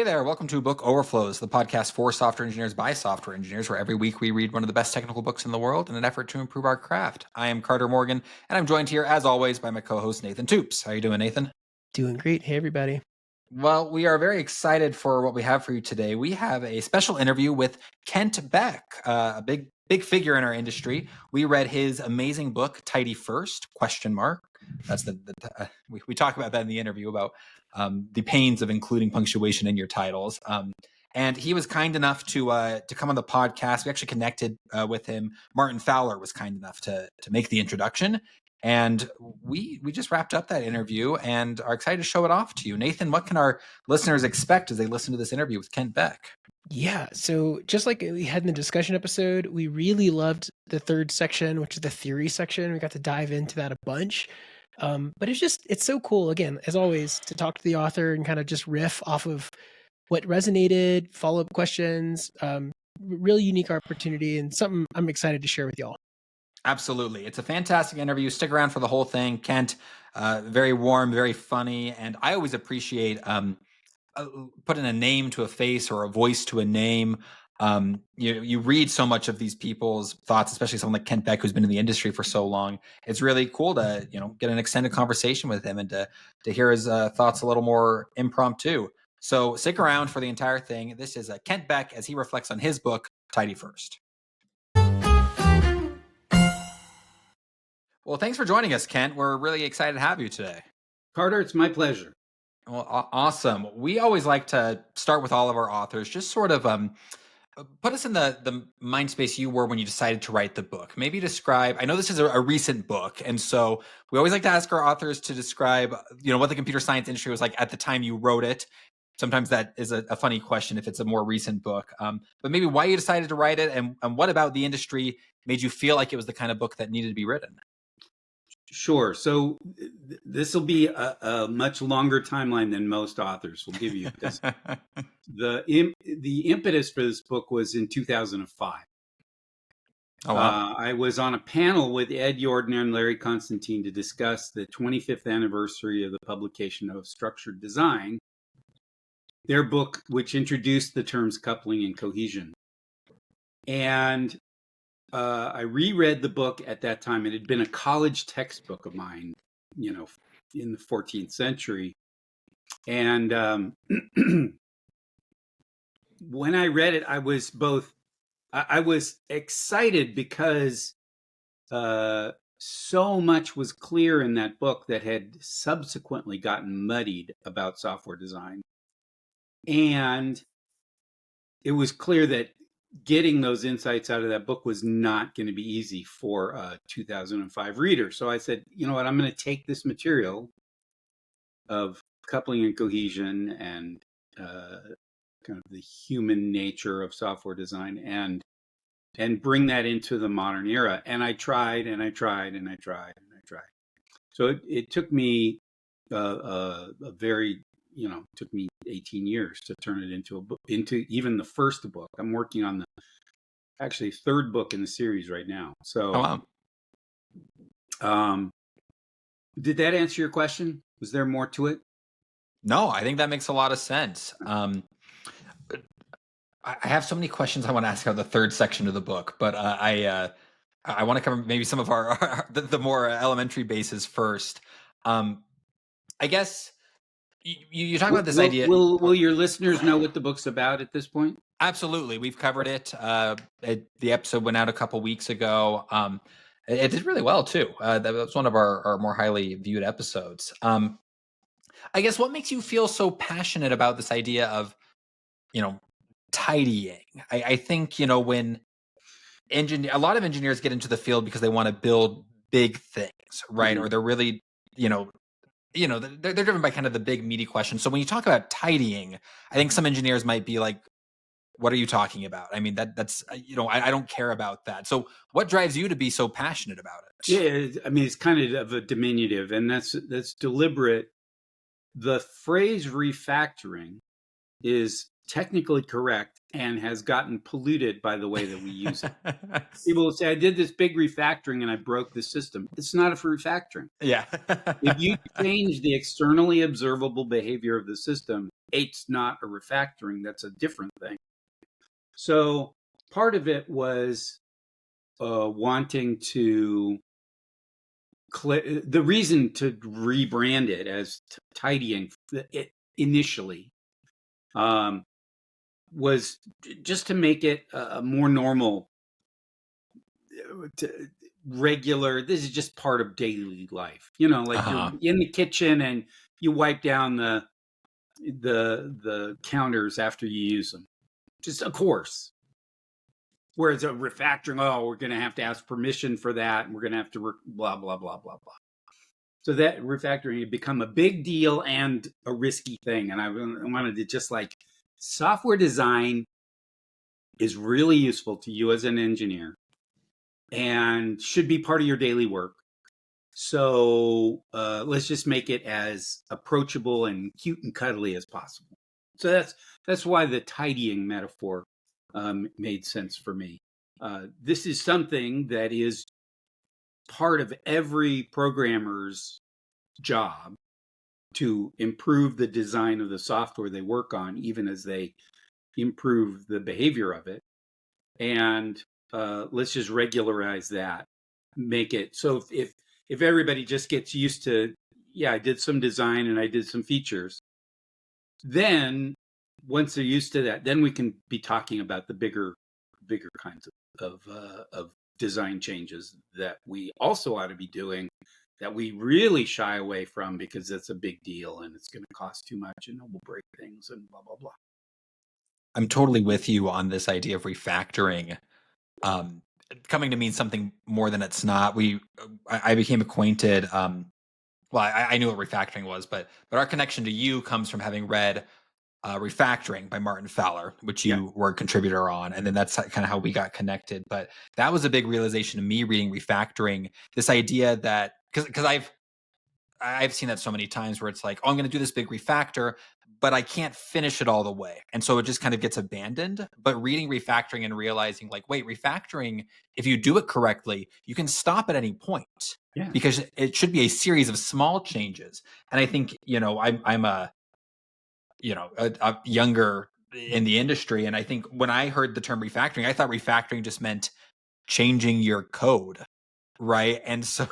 Hey there, welcome to Book Overflows, the podcast for software engineers by software engineers, where every week we read one of the best technical books in the world in an effort to improve our craft. I am Carter Morgan, and I'm joined here, as always, by my co-host Nathan Toops. How are you doing, Nathan? Doing great. Hey, everybody. Well, we are very excited for what we have for you today. We have a special interview with Kent Beck, a big figure in our industry. We read his amazing book, Tidy First, ? That's we talk about that in the interview about the pains of including punctuation in your titles. And he was kind enough to come on the podcast. We actually connected with him. Martin Fowler was kind enough to make the introduction. And we just wrapped up that interview and are excited to show it off to you. Nathan, what can our listeners expect as they listen to this interview with Kent Beck? Yeah, so just like we had in the discussion episode, we really loved the third section, which is the theory section. We got to dive into that a bunch. But it's so cool, again, as always, to talk to the author and kind of just riff off of what resonated, follow-up questions, really unique opportunity and something I'm excited to share with y'all. Absolutely. It's a fantastic interview. Stick around for the whole thing. Kent, very warm, very funny. And I always appreciate putting a name to a face or a voice to a name. You read so much of these people's thoughts, especially someone like Kent Beck, who's been in the industry for so long. It's really cool to get an extended conversation with him and to hear his thoughts a little more impromptu. So stick around for the entire thing. This is Kent Beck as he reflects on his book, Tidy First. Well, thanks for joining us, Kent. We're really excited to have you today. Carter, it's my pleasure. Well, awesome. We always like to start with all of our authors, just sort of put us in the mind space you were when you decided to write the book. Maybe describe, I know this is a recent book, and so we always like to ask our authors to describe, what the computer science industry was like at the time you wrote it. Sometimes that is a funny question if it's a more recent book, but maybe why you decided to write it and what about the industry made you feel like it was the kind of book that needed to be written? Sure. So this will be a much longer timeline than most authors will give you. Because the impetus for this book was in 2005. Oh, wow. I was on a panel with Ed Yourdon and Larry Constantine to discuss the 25th anniversary of the publication of Structured Design, their book, which introduced the terms coupling and cohesion. And I reread the book at that time. It had been a college textbook of mine, in the 14th century. And when I read it, I was excited because so much was clear in that book that had subsequently gotten muddied about software design. And it was clear that getting those insights out of that book was not going to be easy for a 2005 reader. So I said, you know what, I'm going to take this material of coupling and cohesion and kind of the human nature of software design and bring that into the modern era. And I tried and I tried and I tried and I tried. So it took me took me 18 years to turn it into a book, into even the first book. I'm working on the actually third book in the series right now. So, Oh, wow. Did that answer your question? Was there more to it? No, I think that makes a lot of sense. I have so many questions I want to ask about the third section of the book, but I want to cover maybe some of the more elementary bases first. I guess you talk about this idea. Will your listeners know what the book's about at this point? Absolutely, we've covered it. The episode went out a couple weeks ago. It did really well too. That was one of our more highly viewed episodes. I guess what makes you feel so passionate about this idea of, tidying? I think, when a lot of engineers get into the field because they want to build big things, right? Mm-hmm. Or they're really, they're driven by kind of the big meaty questions. So when you talk about tidying, I think some engineers might be like, what are you talking about? I mean, that's, I don't care about that. So what drives you to be so passionate about it? Yeah, I mean, it's kind of a diminutive, and that's deliberate. The phrase refactoring is technically correct and has gotten polluted by the way that we use it. People will say, I did this big refactoring and I broke the system. It's not a refactoring. Yeah. If you change the externally observable behavior of the system, It's not a refactoring. That's a different thing. So part of it was wanting to the reason to rebrand it as tidying it initially was just to make it a more normal, regular. This is just part of daily life. Like you're in the kitchen and you wipe down the counters after you use them. Just a course. Whereas a refactoring, we're going to have to ask permission for that, and we're going to have to blah blah blah blah blah. So that refactoring had become a big deal and a risky thing, and I wanted to just like, software design is really useful to you as an engineer and should be part of your daily work. So let's just make it as approachable and cute and cuddly as possible. So that's why the tidying metaphor made sense for me. This is something that is part of every programmer's job, to improve the design of the software they work on, even as they improve the behavior of it. And let's just regularize that. Make it so if everybody just gets used to, I did some design and I did some features, then once they're used to that, then we can be talking about the bigger kinds of design changes that we also ought to be doing, that we really shy away from because it's a big deal and it's going to cost too much and we'll break things and blah blah blah. I'm totally with you on this idea of refactoring coming to mean something more than it's not. I became acquainted. I knew what refactoring was, but our connection to you comes from having read Refactoring by Martin Fowler, which you were a contributor on, and then that's kind of how we got connected. But that was a big realization to me reading Refactoring. This idea that because I've seen that so many times where it's like, I'm going to do this big refactor, but I can't finish it all the way. And so it just kind of gets abandoned. But reading Refactoring and realizing like, wait, refactoring, if you do it correctly, you can stop at any point because it should be a series of small changes. And I think, I'm a younger in the industry. And I think when I heard the term refactoring, I thought refactoring just meant changing your code. Right. And so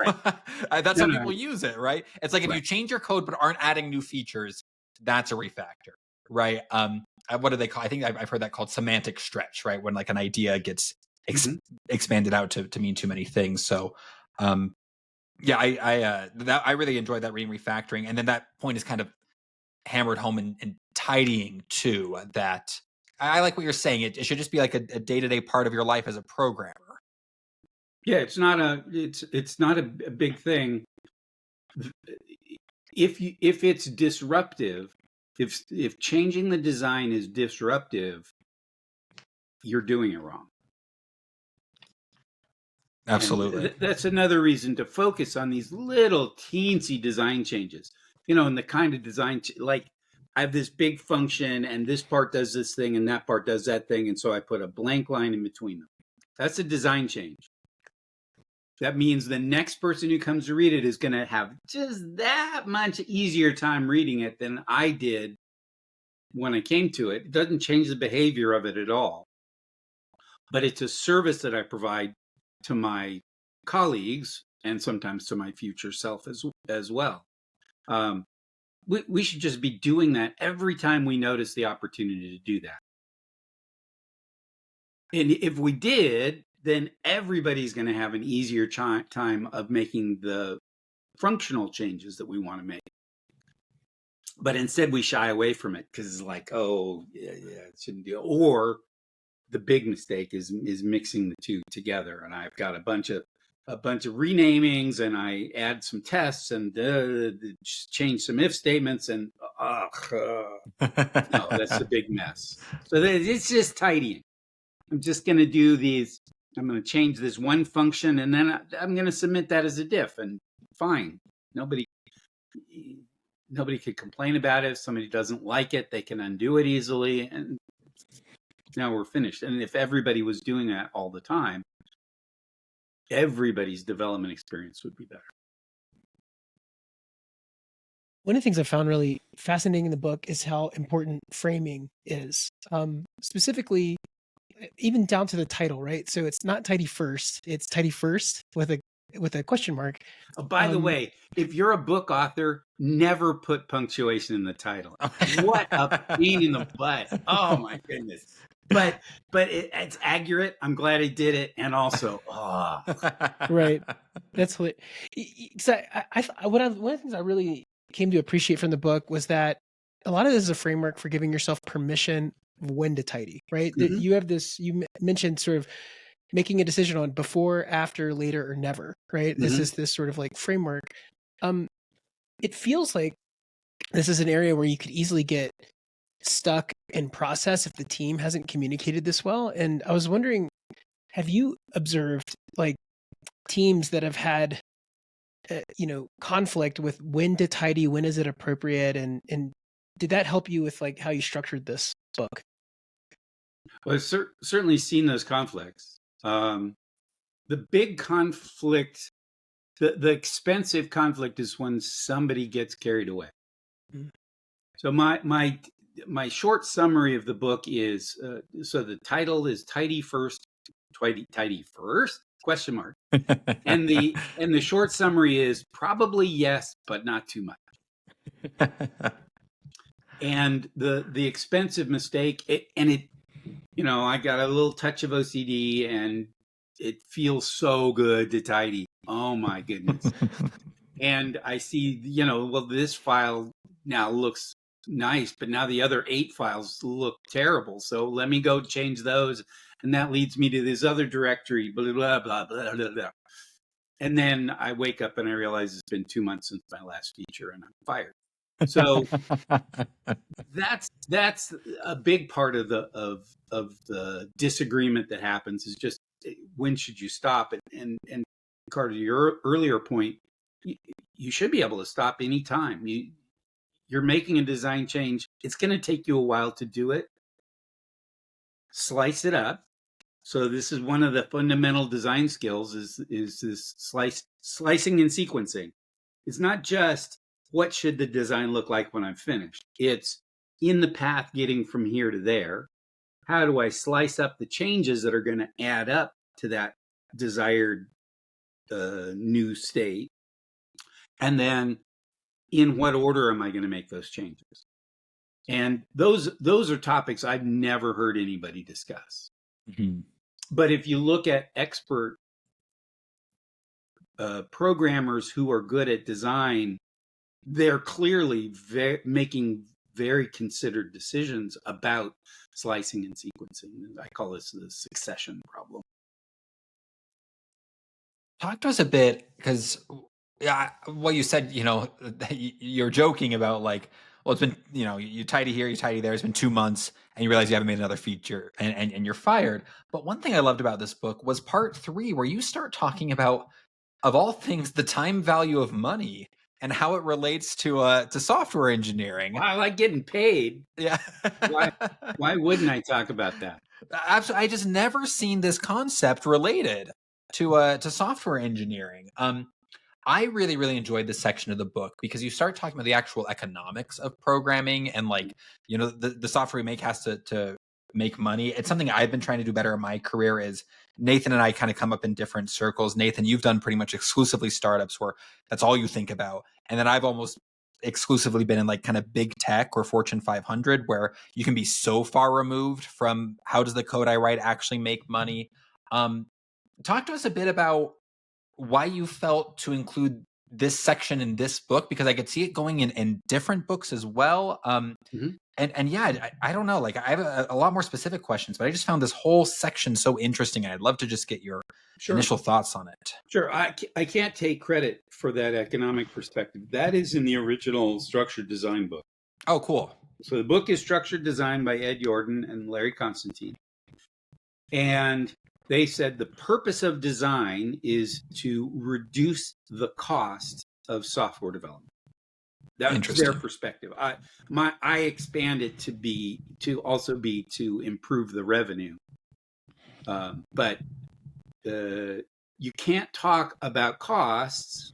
that's how people use it. Right. It's like if you change your code but aren't adding new features, that's a refactor. Right. What do they call? I think I've heard that called semantic stretch. Right. When like an idea gets expanded out to mean too many things. So, I really enjoyed that reading Refactoring, and then that point is kind of hammered home in tidying too. That I like what you're saying. It should just be like a day-to-day part of your life as a programmer. Yeah, it's not a big thing. If it's disruptive, if changing the design is disruptive, you're doing it wrong. Absolutely. That's another reason to focus on these little teensy design changes. And the kind of design, like I have this big function and this part does this thing and that part does that thing. And so I put a blank line in between them. That's a design change. That means the next person who comes to read it is going to have just that much easier time reading it than I did when I came to it. It doesn't change the behavior of it at all. But it's a service that I provide to my colleagues and sometimes to my future self as well. We should just be doing that every time we notice the opportunity to do that. And if we did, then everybody's going to have an easier time of making the functional changes that we want to make. But instead we shy away from it because it's like, it shouldn't do it. Or the big mistake is mixing the two together. And I've got a bunch of renamings, and I add some tests and change some if statements, and no, that's a big mess. So it's just tidying. I'm just going to do these. I'm going to change this one function, and then I'm going to submit that as a diff, and fine. Nobody could complain about it. If somebody doesn't like it, they can undo it easily, and now we're finished. And if everybody was doing that all the time, everybody's development experience would be better. one of the things I found really fascinating in the book is how important framing is. Specifically, even down to the title, right? So it's not tidy first; it's tidy first with a question mark. Oh, by the way, if you're a book author, never put punctuation in the title. What a pain in the butt! Oh my goodness! But it's accurate. I'm glad I did it, and also, Right. That's hilarious. So one of the things I really came to appreciate from the book was that a lot of this is a framework for giving yourself permission of when to tidy, right? That Mhm. you have this, mentioned sort of making a decision on before, after, later, or never, right? This Mhm. is this sort of like framework. It feels like this is an area where you could easily get stuck in process if the team hasn't communicated this well. And I was wondering, have you observed like teams that have had conflict with when to tidy, when is it appropriate, and did that help you with like how you structured this book? Well, I've certainly seen those conflicts. The big conflict, the expensive conflict, is when somebody gets carried away. Mm. So my short summary of the book is so the title is tidy first, tidy first question mark, and the short summary is probably yes, but not too much. And the expensive mistake, I got a little touch of OCD, and it feels so good to tidy. Oh my goodness! And I see, well, this file now looks nice, but now the other 8 files look terrible. So let me go change those. And that leads me to this other directory, blah, blah, blah, blah, blah, blah. And then I wake up and I realize it's been 2 months since my last feature and I'm fired. So that's a big part of the disagreement that happens, is just when should you stop? And Carter, your earlier point, you should be able to stop anytime. You're making a design change. It's going to take you a while to do it. Slice it up. So this is one of the fundamental design skills is this slicing and sequencing. It's not just what should the design look like when I'm finished. It's in the path getting from here to there. How do I slice up the changes that are going to add up to that desired new state? And then in what order am I going to make those changes? And those are topics I've never heard anybody discuss. Mhm. But if you look at expert programmers who are good at design, they're clearly making very considered decisions about slicing and sequencing. I call this the succession problem. Talk to us a bit, because what you said, you're joking about like, well, it's been, you tidy here, you tidy there. It's been 2 months and you realize you haven't made another feature and you're fired. But one thing I loved about this book was part 3, where you start talking about, of all things, the time value of money and how it relates to software engineering. Well, I like getting paid. Yeah. Why wouldn't I talk about that? Absolutely. I just never seen this concept related to software engineering. I really, really enjoyed this section of the book because you start talking about the actual economics of programming and like, the software we make has to make money. It's something I've been trying to do better in my career. Is Nathan and I kind of come up in different circles. Nathan, you've done pretty much exclusively startups where that's all you think about. And then I've almost exclusively been in like kind of big tech or Fortune 500, where you can be so far removed from how does the code I write actually make money. Talk to us a bit about why you felt to include this section in this book, because I could see it going in different books as well. Mhm. And yeah, I don't know, like I have a lot more specific questions, but I just found this whole section so interesting. And I'd love to just get your initial thoughts on it. Sure. I can't take credit for that economic perspective. That is in the original structured design book. Oh, cool. So the book is Structured Design by Ed Yourdon and Larry Constantine. And they said the purpose of design is to reduce the cost of software development. That's their perspective. I expand it to also be to improve the revenue. But you can't talk about costs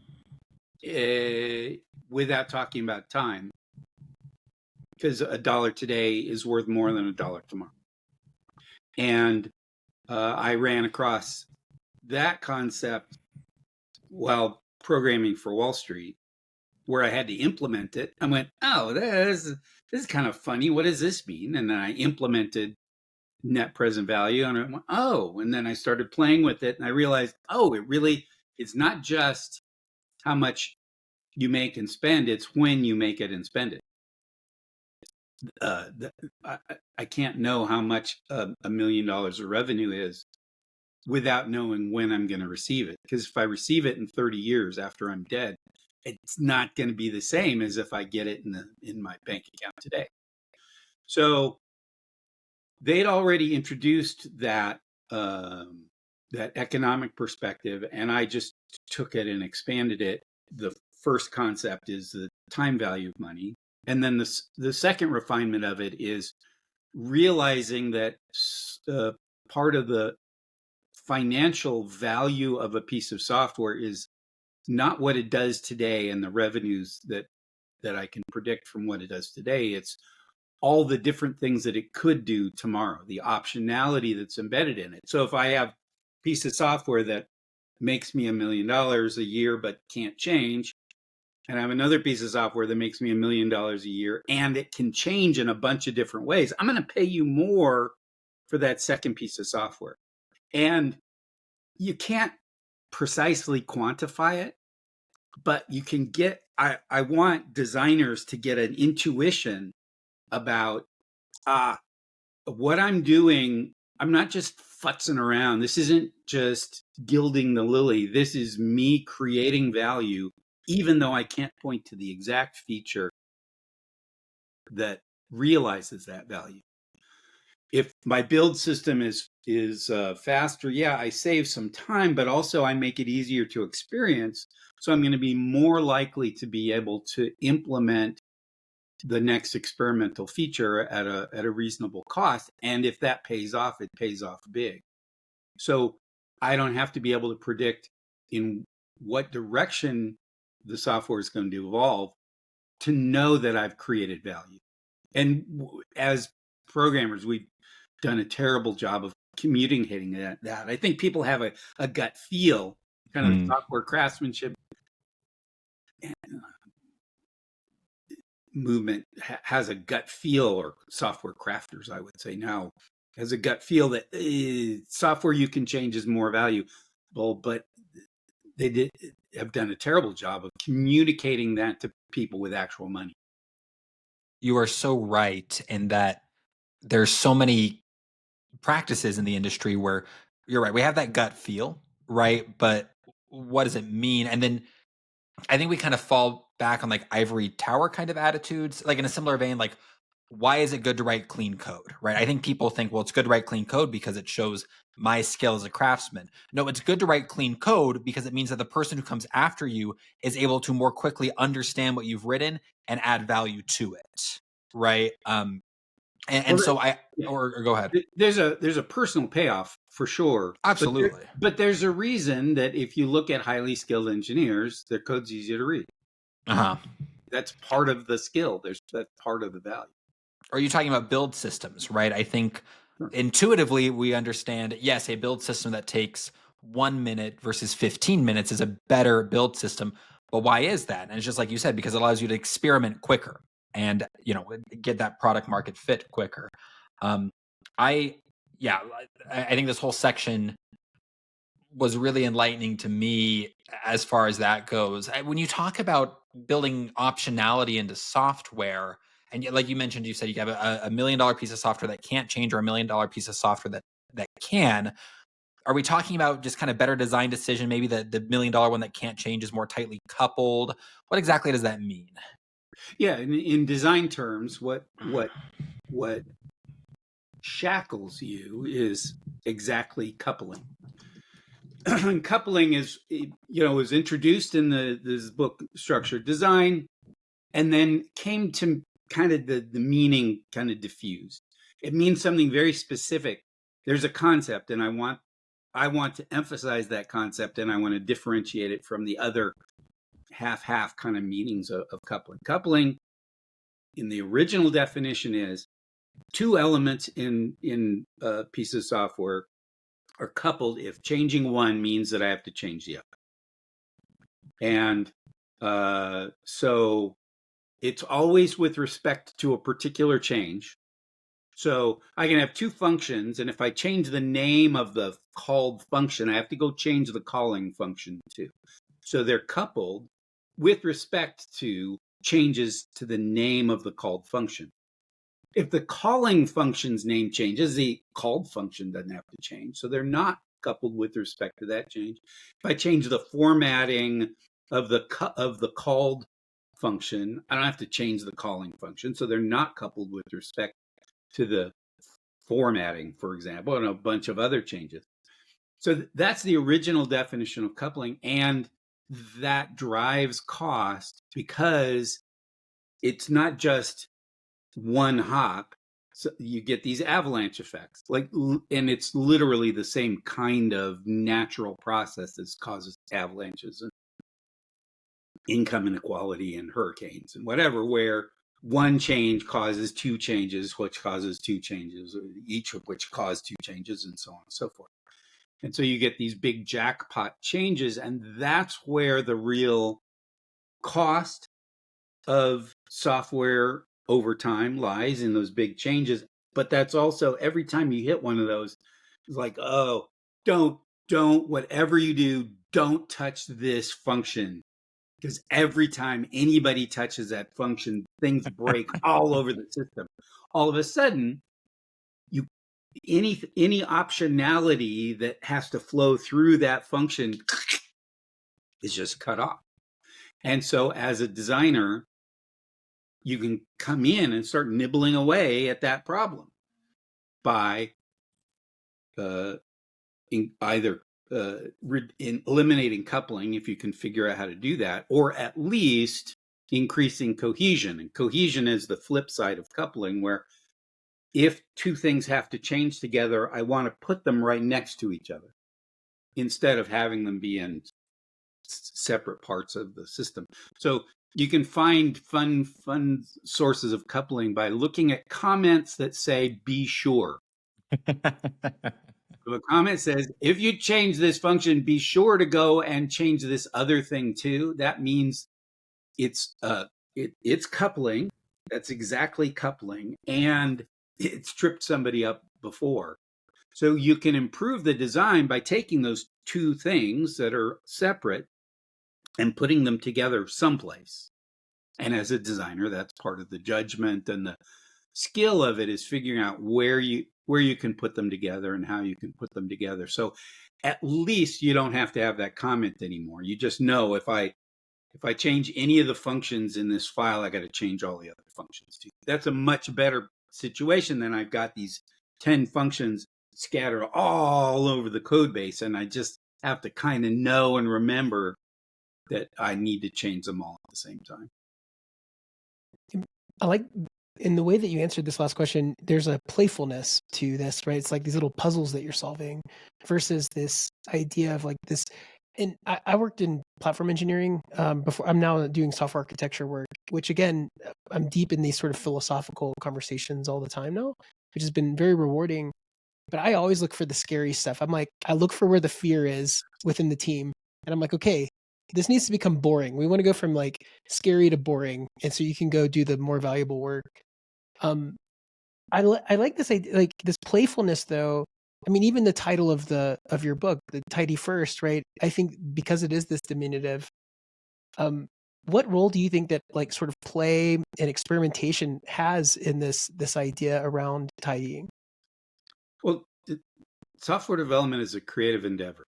without talking about time, because $1 today is worth more than $1 tomorrow. And I ran across that concept while programming for Wall Street, where I had to implement it. I went, oh, this is kind of funny. What does this mean? And then I implemented net present value, and I went, oh, and then I started playing with it, and I realized, oh, it's not just how much you make and spend, it's when you make it and spend it. I can't know how much $1 million of revenue is without knowing when I'm going to receive it. Because if I receive it in 30 years after I'm dead, it's not going to be the same as if I get it in my bank account today. So they'd already introduced that economic perspective, and I just took it and expanded it. The first concept is the time value of money. And then the second refinement of it is realizing that part of the financial value of a piece of software is not what it does today and the revenues that I can predict from what it does today. It's all the different things that it could do tomorrow, the optionality that's embedded in it. So if I have a piece of software that makes me $1 million a year but can't change, and I have another piece of software that makes me $1 million a year and it can change in a bunch of different ways, I'm going to pay you more for that second piece of software. And you can't precisely quantify it, but you can get, I want designers to get an intuition about what I'm doing. I'm not just futzing around. This isn't just gilding the lily. This is me creating value, even though I can't point to the exact feature that realizes that value. If my build system is faster, yeah, I save some time, but also I make it easier to experience. So I'm going to be more likely to be able to implement the next experimental feature at a reasonable cost. And if that pays off, it pays off big. So I don't have to be able to predict in what direction the software is going to evolve to know that I've created value. And as programmers, we've done a terrible job of communicating that. I think people have a gut feel, kind of software craftsmanship movement has a gut feel, or software crafters, I would say now, has a gut feel that software you can change is more valuable, but they have done a terrible job of communicating that to people with actual money. You are so right in that there's so many practices in the industry where you're right. We have that gut feel, right? But what does it mean? And then I think we kind of fall back on like ivory tower kind of attitudes, like in a similar vein, like, why is it good to write clean code, right? I think people think, well, it's good to write clean code because it shows my skill as a craftsman. No, it's good to write clean code because it means that the person who comes after you is able to more quickly understand what you've written and add value to it, right? So go ahead. There's a personal payoff for sure. Absolutely. But there's a reason that if you look at highly skilled engineers, their code's easier to read. That's part of the skill. That's part of the value. Are you talking about build systems, right? I think intuitively we understand, yes, a build system that takes 1 minute versus 15 minutes is a better build system. But why is that? And it's just like you said, because it allows you to experiment quicker and, get that product market fit quicker. I think this whole section was really enlightening to me as far as that goes. When you talk about building optionality into software, and like you mentioned, you said you have a $1 million piece of software that can't change, or $1 million piece of software that can. Are we talking about just kind of better design decision? Maybe the $1 million one that can't change is more tightly coupled. What exactly does that mean? Yeah, in design terms, what shackles you is exactly coupling. Coupling is, was introduced in this book, Structured Design, and then came to kind of the meaning kind of diffused. It means something very specific. There's a concept, and I want to emphasize that concept, and I want to differentiate it from the other half-half kind of meanings of coupling. Coupling in the original definition is two elements in a piece of software are coupled if changing one means that I have to change the other. And so it's always with respect to a particular change. So I can have two functions, and if I change the name of the called function, I have to go change the calling function too. So they're coupled with respect to changes to the name of the called function. If the calling function's name changes, the called function doesn't have to change. So they're not coupled with respect to that change. If I change the formatting of the called function, I don't have to change the calling function. So they're not coupled with respect to the formatting, for example, and a bunch of other changes. So that's the original definition of coupling, and that drives cost because it's not just one hop. So you get these avalanche effects, and it's literally the same kind of natural process that causes avalanches and income inequality and hurricanes and whatever, where one change causes two changes, which causes two changes, each of which cause two changes, and so on and so forth. And so you get these big jackpot changes, and that's where the real cost of software over time lies, in those big changes. But that's also, every time you hit one of those, it's like, oh, don't, whatever you do, don't touch this function. Because every time anybody touches that function, things break all over the system. All of a sudden, any optionality that has to flow through that function is just cut off. And so as a designer, you can come in and start nibbling away at that problem by eliminating coupling, if you can figure out how to do that, or at least increasing cohesion. And cohesion is the flip side of coupling, where if two things have to change together, I want to put them right next to each other instead of having them be in separate parts of the system. So you can find fun sources of coupling by looking at comments that say, be sure. So a comment says, if you change this function, be sure to go and change this other thing too. That means it's coupling. That's exactly coupling. And it's tripped somebody up before. So you can improve the design by taking those two things that are separate and putting them together someplace. And as a designer, that's part of the judgment, and the skill of it is figuring out where you can put them together and how you can put them together. So at least you don't have to have that comment anymore. You just know, if I change any of the functions in this file, I got to change all the other functions too. That's a much better situation than I've got these 10 functions scattered all over the code base, and I just have to kind of know and remember that I need to change them all at the same time. I like, in the way that you answered this last question, there's a playfulness to this, right? It's like these little puzzles that you're solving versus this idea of like this. And I worked in platform engineering before. I'm now doing software architecture work, which again, I'm deep in these sort of philosophical conversations all the time now, which has been very rewarding. But I always look for the scary stuff. I'm like, I look for where the fear is within the team. And I'm like, okay, this needs to become boring. We want to go from like scary to boring. And so you can go do the more valuable work. I like this idea, like this playfulness though. I mean, even the title of your book, the tidy first, right? I think because it is this diminutive, what role do you think that like sort of play and experimentation has in this idea around tidying? Well, software development is a creative endeavor,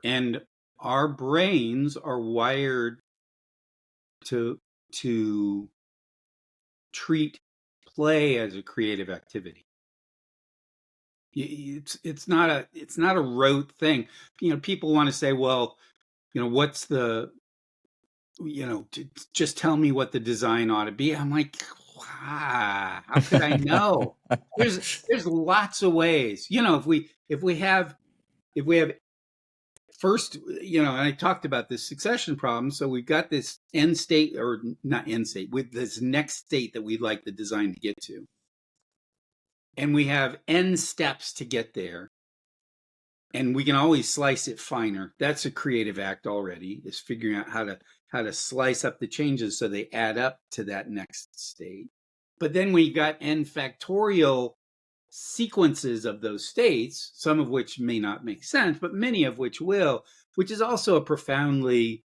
and our brains are wired to treat play as a creative activity. It's not a rote thing. People want to say, well, what's the, just tell me what the design ought to be. I'm like, wow, how could I know? There's lots of ways. If we have first, and I talked about this succession problem. So we've got this end state, or not end state, with this next state that we'd like the design to get to. And we have n steps to get there. And we can always slice it finer. That's a creative act already, is figuring out how to slice up the changes so they add up to that next state. But then we got n factorial sequences of those states, some of which may not make sense, but many of which will, which is also a profoundly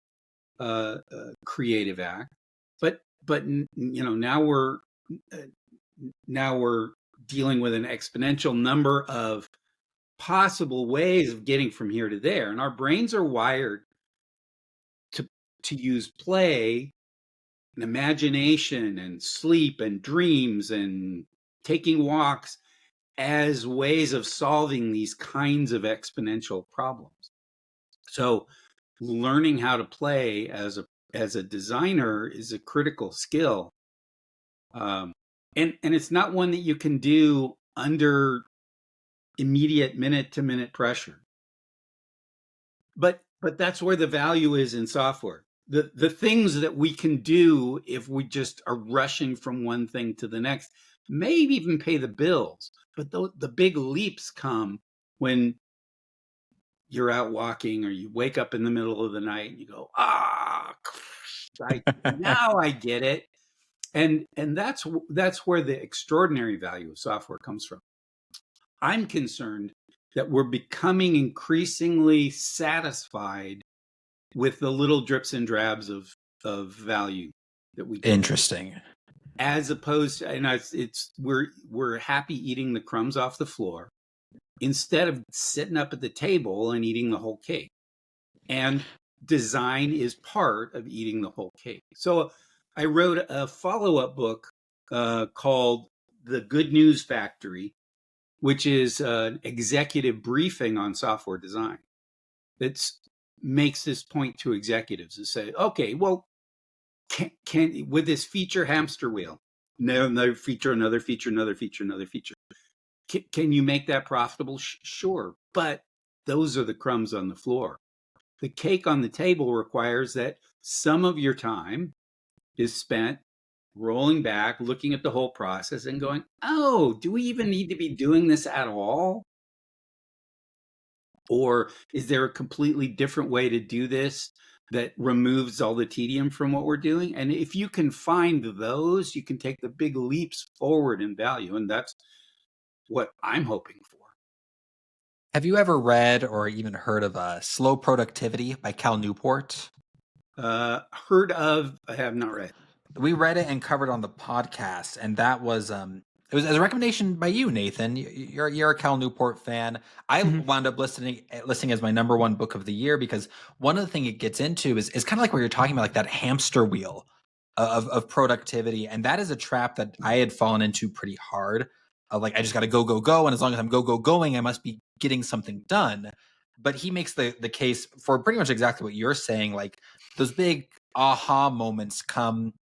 creative act. But now we're dealing with an exponential number of possible ways of getting from here to there, and our brains are wired to use play and imagination and sleep and dreams and taking walks as ways of solving these kinds of exponential problems. So learning how to play as a designer is a critical skill, and it's not one that you can do under immediate minute-to-minute pressure. But that's where the value is in software. The things that we can do if we just are rushing from one thing to the next may even pay the bills. But the big leaps come when you're out walking, or you wake up in the middle of the night and you go, now I get it. And that's where the extraordinary value of software comes from. I'm concerned that we're becoming increasingly satisfied with the little drips and drabs of value that we get. Interesting. As opposed to, and we're happy eating the crumbs off the floor instead of sitting up at the table and eating the whole cake. And design is part of eating the whole cake. So I wrote a follow-up book called The Good News Factory, which is an executive briefing on software design that makes this point to executives to say, okay, well, can with this feature hamster wheel, another feature, another feature, another feature, another feature, can you make that profitable? Sure, but those are the crumbs on the floor. The cake on the table requires that some of your time is spent rolling back, looking at the whole process and going, oh, do we even need to be doing this at all? Or is there a completely different way to do this that removes all the tedium from what we're doing? And if you can find those, you can take the big leaps forward in value. And that's what I'm hoping for. Have you ever read or even heard of Slow Productivity by Cal Newport? Heard of, I have not read. We read it and covered on the podcast, and that was it was a recommendation by you, Nathan. You're a Cal Newport fan. I wound up listening as my number one book of the year, because one of the things it gets into is kind of like what you're talking about, like that hamster wheel of productivity, and that is a trap that I had fallen into pretty hard. Like, I just got to go, and as long as I'm going, I must be getting something done. But he makes the case for pretty much exactly what you're saying. Like, those big aha moments come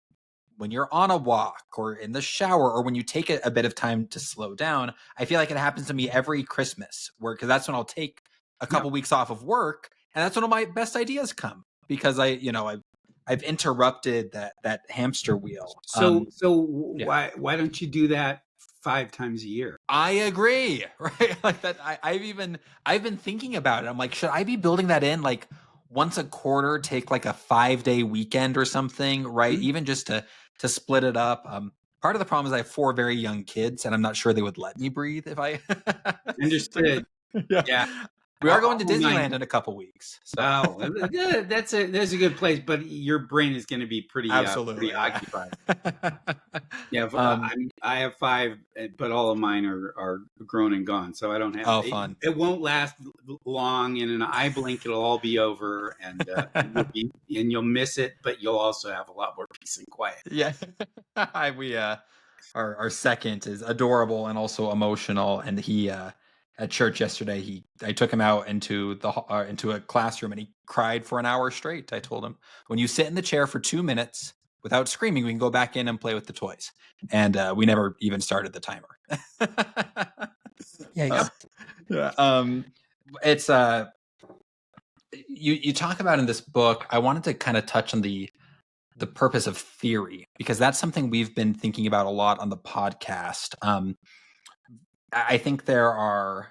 when you're on a walk or in the shower, or when you take a bit of time to slow down. I feel like it happens to me every Christmas, because that's when I'll take a couple weeks off of work, and that's when all my best ideas come, because I've interrupted that hamster wheel. So why don't you do that 5 times a year? I agree, right? Like that. I've been thinking about it. I'm like, should I be building that in, like once a quarter, take like a 5-day weekend or something, right? Mm-hmm. Even just to split it up. Part of the problem is I have 4 very young kids, and I'm not sure they would let me breathe if I understood. Yeah. We are going to Disneyland in a couple weeks. So. Oh, that's a good place, but your brain is going to be pretty occupied. Yeah, I have 5, but all of mine are grown and gone, so I don't have. Oh, fun! It won't last long. In an eye blink, it'll all be over, and you'll miss it, but you'll also have a lot more peace and quiet. Yeah, our second is adorable and also emotional, and he. At church yesterday, I took him out into a classroom, and he cried for an hour straight. I told him, when you sit in the chair for 2 minutes without screaming, we can go back in and play with the toys. And we never even started the timer. Yeah. It's you talk about in this book, I wanted to kind of touch on the purpose of theory, because that's something we've been thinking about a lot on the podcast. I think there are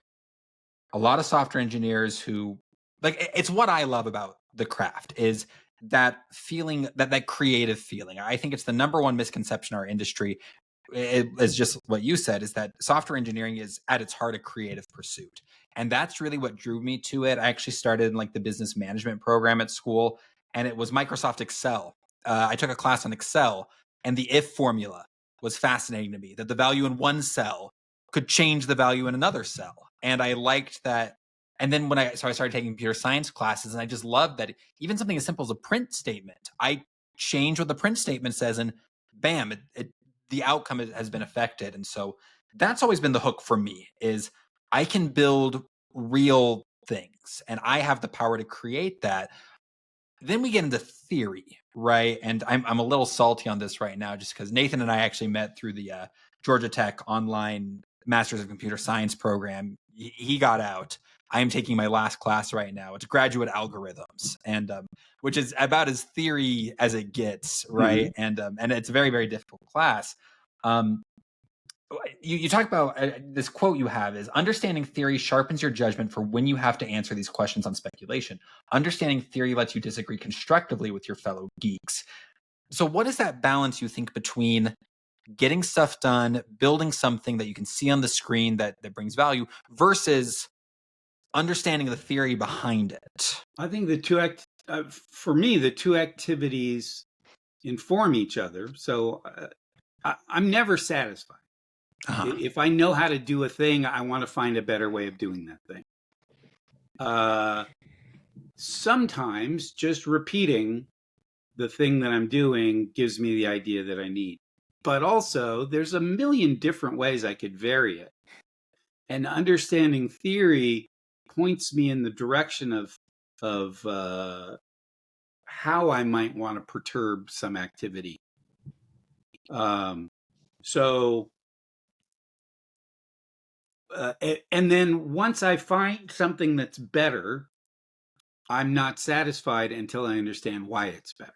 a lot of software engineers who, like, it's what I love about the craft is that feeling, that creative feeling. I think it's the number one misconception in our industry. It is just what you said, is that software engineering is at its heart a creative pursuit. And that's really what drew me to it. I actually started in like the business management program at school, and it was Microsoft Excel. I took a class on Excel, and the if formula was fascinating to me, that the value in one cell could change the value in another cell. And I liked that. And then I started taking computer science classes, and I just loved that even something as simple as a print statement, I change what the print statement says, and bam, the outcome has been affected. And so that's always been the hook for me, is I can build real things and I have the power to create that. Then we get into theory, right? And I'm a little salty on this right now, just because Nathan and I actually met through the Georgia Tech online Masters of Computer Science program. He got out. I am taking my last class right now. It's graduate algorithms, and which is about as theory as it gets, right? And it's a very, very difficult class. You talk about this quote you have is, understanding theory sharpens your judgment for when you have to answer these questions on speculation. Understanding theory lets you disagree constructively with your fellow geeks. So what is that balance, you think, between getting stuff done, building something that you can see on the screen that brings value, versus understanding the theory behind it? I think for me, the two activities inform each other. So I'm never satisfied. If I know how to do a thing, I want to find a better way of doing that thing. Sometimes just repeating the thing that I'm doing gives me the idea that I need. But also, there's a million different ways I could vary it. And understanding theory points me in the direction of how I might want to perturb some activity. And then once I find something that's better, I'm not satisfied until I understand why it's better.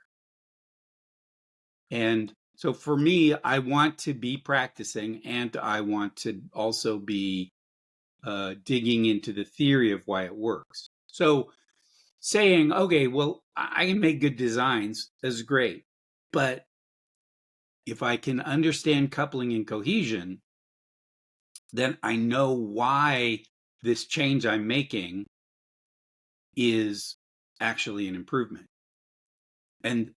And so for me, I want to be practicing, and I want to also be digging into the theory of why it works. So saying, okay, well, I can make good designs, that's great. But if I can understand coupling and cohesion, then I know why this change I'm making is actually an improvement. And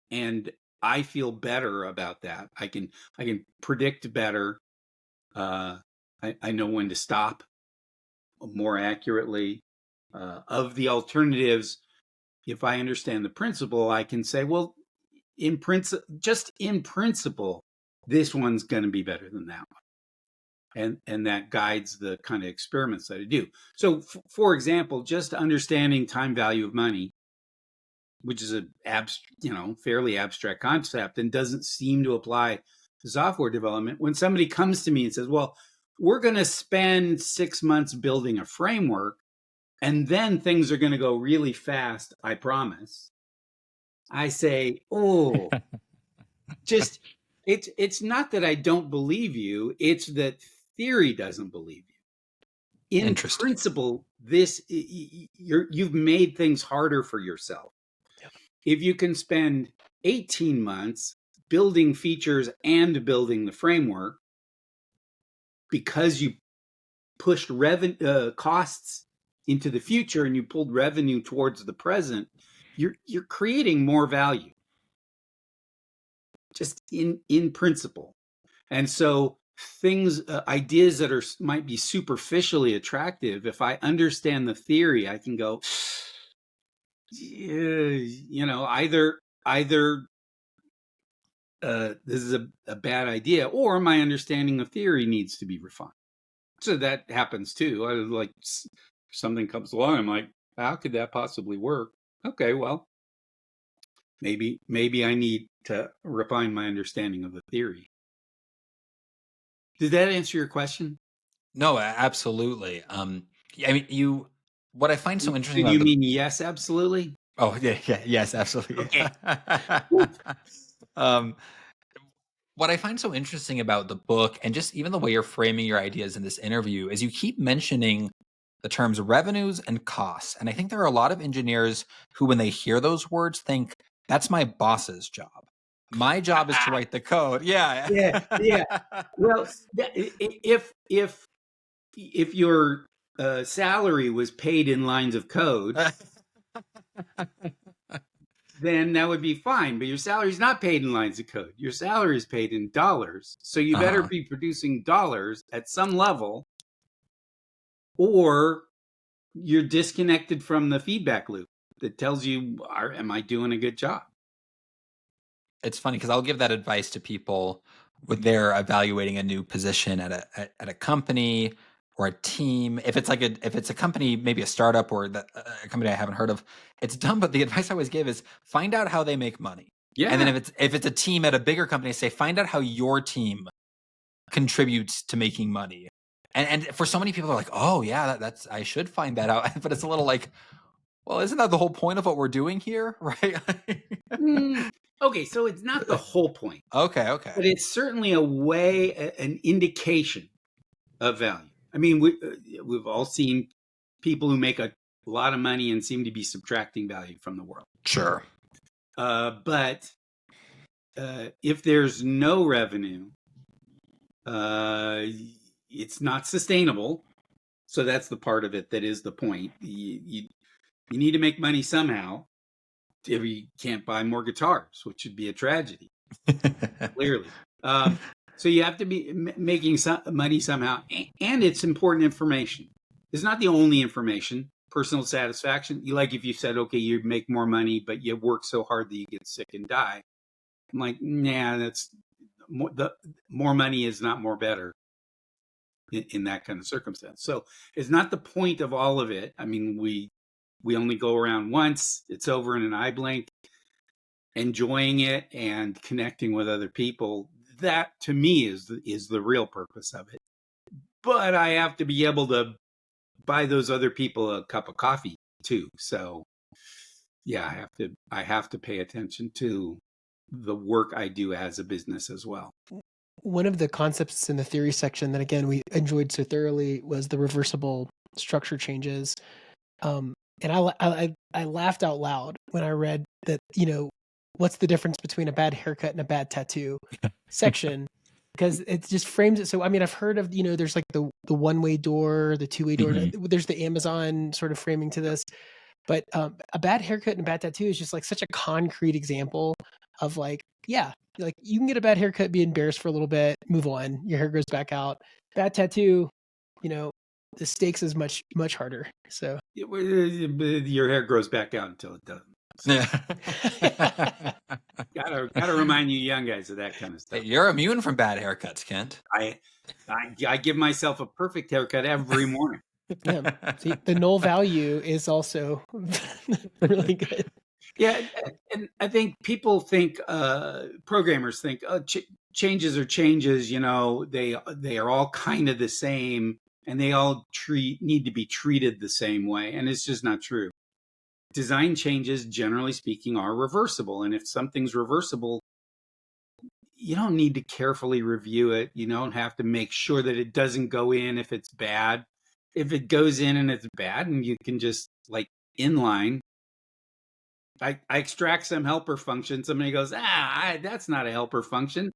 I feel better about that. I can predict better. I know when to stop more accurately. Of the alternatives, if I understand the principle, I can say, well, in principle, this one's going to be better than that one. And that guides the kind of experiments that I do. So, for example, just understanding time value of money, which is a fairly abstract concept and doesn't seem to apply to software development. When somebody comes to me and says, well, we're going to spend 6 months building a framework, and then things are going to go really fast, I promise. I say, oh, just it's not that I don't believe you, it's that theory doesn't believe you. In principle, you've made things harder for yourself. Yep. If you can spend 18 months building features and building the framework because you pushed costs into the future and you pulled revenue towards the present, you're creating more value, just in principle. And so ideas that might be superficially attractive, if I understand the theory, I can go, either this is a bad idea, or my understanding of theory needs to be refined. So that happens too. I like, something comes along, I'm like, how could that possibly work? Okay, well, maybe I need to refine my understanding of the theory. Did that answer your question? No, absolutely. I mean, what I find so interesting Do about you the mean yes, absolutely? oh yeah, yes, absolutely. Okay. um, what I find so interesting about the book and just even the way you're framing your ideas in this interview is you keep mentioning the terms revenues and costs. And I think there are a lot of engineers who, when they hear those words, think that's my boss's job. My job is to write the code. Yeah. Yeah. Well, if your salary was paid in lines of code, then that would be fine. But your salary is not paid in lines of code. Your salary is paid in dollars. So you better be producing dollars at some level, or you're disconnected from the feedback loop that tells you, am I doing a good job? It's funny because I'll give that advice to people when they're evaluating a new position at a company or a team. If it's a company, maybe a startup or a company I haven't heard of, it's dumb. But the advice I always give is find out how they make money. Yeah. And then if it's a team at a bigger company, say find out how your team contributes to making money. And for so many people, they're like, oh yeah, that's I should find that out. But it's a little like, well, isn't that the whole point of what we're doing here, right? Okay, so it's not the whole point. Okay. But it's certainly a way, an indication of value. I mean, we've all seen people who make a lot of money and seem to be subtracting value from the world. Sure. But if there's no revenue, it's not sustainable. So that's the part of it that is the point. You need to make money somehow. If you can't buy more guitars, which would be a tragedy, clearly. So you have to be making money somehow, and it's important information. It's not the only information. Personal satisfaction. If you said, okay, you make more money, but you work so hard that you get sick and die. I'm like, nah, that's more money is not more better in that kind of circumstance. So it's not the point of all of it. I mean, we only go around once. It's over in an eye blink. Enjoying it and connecting with other people, that to me is the real purpose of it. But I have to be able to buy those other people a cup of coffee too. So yeah, I have to pay attention to the work I do as a business as well. One of the concepts in the theory section that, again, we enjoyed so thoroughly was the reversible structure changes. And I laughed out loud when I read that, what's the difference between a bad haircut and a bad tattoo section, because it just frames it. So, I mean, I've heard of, there's like the one-way door, the two-way door, there's the Amazon sort of framing to this, but a bad haircut and a bad tattoo is just like such a concrete example of like, yeah, like you can get a bad haircut, be embarrassed for a little bit, move on, your hair grows back out. Bad tattoo, the stakes is much, much harder. So your hair grows back out until it doesn't. So. Yeah. gotta remind you young guys of that kind of stuff. You're immune from bad haircuts, Kent. I give myself a perfect haircut every morning. Yeah. See, the null value is also really good. Yeah, and I think people think, programmers think, changes are changes. They are all kind of the same, and they all need to be treated the same way, and it's just not true. Design changes, generally speaking, are reversible, and if something's reversible, you don't need to carefully review it. You don't have to make sure that it doesn't go in if it's bad. If it goes in and it's bad, and you can just like inline. I extract some helper function. Somebody goes, that's not a helper function.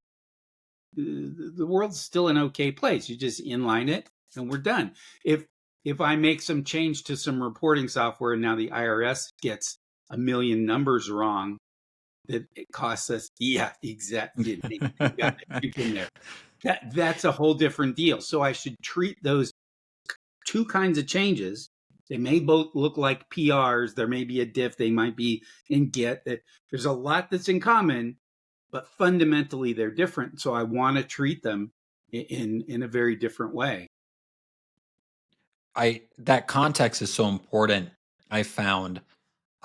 The world's still an okay place. You just inline it and we're done. If I make some change to some reporting software and now the IRS gets a million numbers wrong, that it costs us, exactly. You've been there. That's a whole different deal. So I should treat those two kinds of changes. They may both look like PRs. There may be a diff. They might be in Git. There's a lot that's in common, but fundamentally they're different. So I want to treat them in a very different way. That context is so important. I found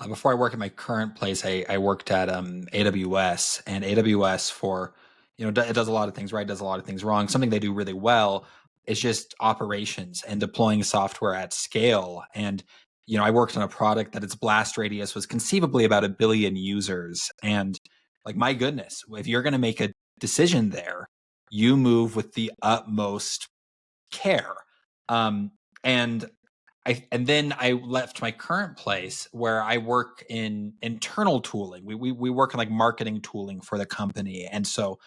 before I work at my current place, I worked at AWS, and AWS it does a lot of things right, it does a lot of things wrong. Something they do really well is just operations and deploying software at scale. And I worked on a product that its blast radius was conceivably about 1 billion users. And like, my goodness, if you're going to make a decision there, you move with the utmost care. And then I left my current place where I work in internal tooling. We work in like marketing tooling for the company. And so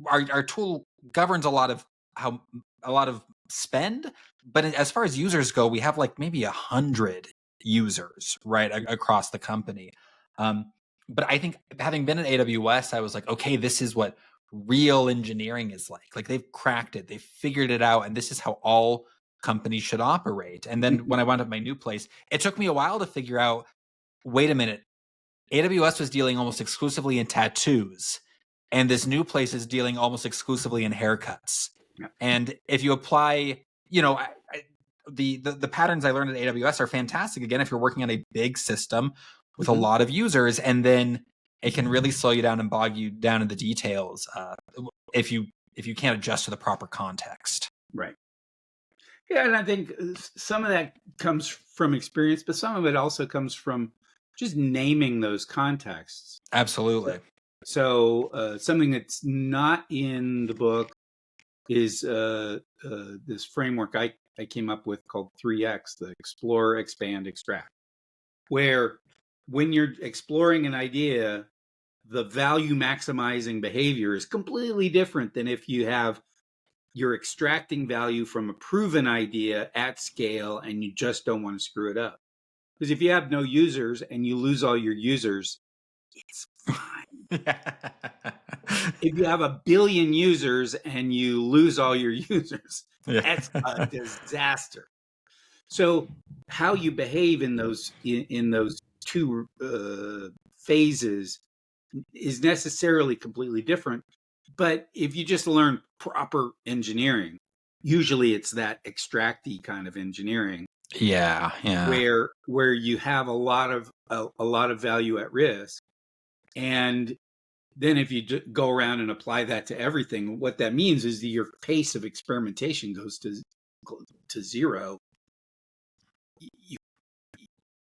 our tool governs a lot of spend, but as far as users go, we have like maybe 100 users right across the company. But I think having been at AWS, I was like, okay, this is what real engineering is like. Like, they've cracked it, they've figured it out, and this is how all companies should operate. And then when I wound up my new place, it took me a while to figure out, wait a minute, AWS was dealing almost exclusively in tattoos, and this new place is dealing almost exclusively in haircuts. Yeah. And if you apply, the patterns I learned at AWS are fantastic. Again, if you're working on a big system with a lot of users, and then it can really slow you down and bog you down in the details if you can't adjust to the proper context. Right. Yeah, and I think some of that comes from experience, but some of it also comes from just naming those contexts. Absolutely. So something that's not in the book is this framework I came up with called 3X, the explore, expand, extract, where when you're exploring an idea, the value maximizing behavior is completely different than if you're extracting value from a proven idea at scale and you just don't want to screw it up. Because if you have no users and you lose all your users, it's fine. If you have 1 billion users and you lose all your users, that's a disaster. So how you behave in those two phases is necessarily completely different. But if you just learn proper engineering, usually it's that extracty kind of engineering. Yeah. Where you have a lot of value at risk, and then if you go around and apply that to everything, what that means is that your pace of experimentation goes to zero.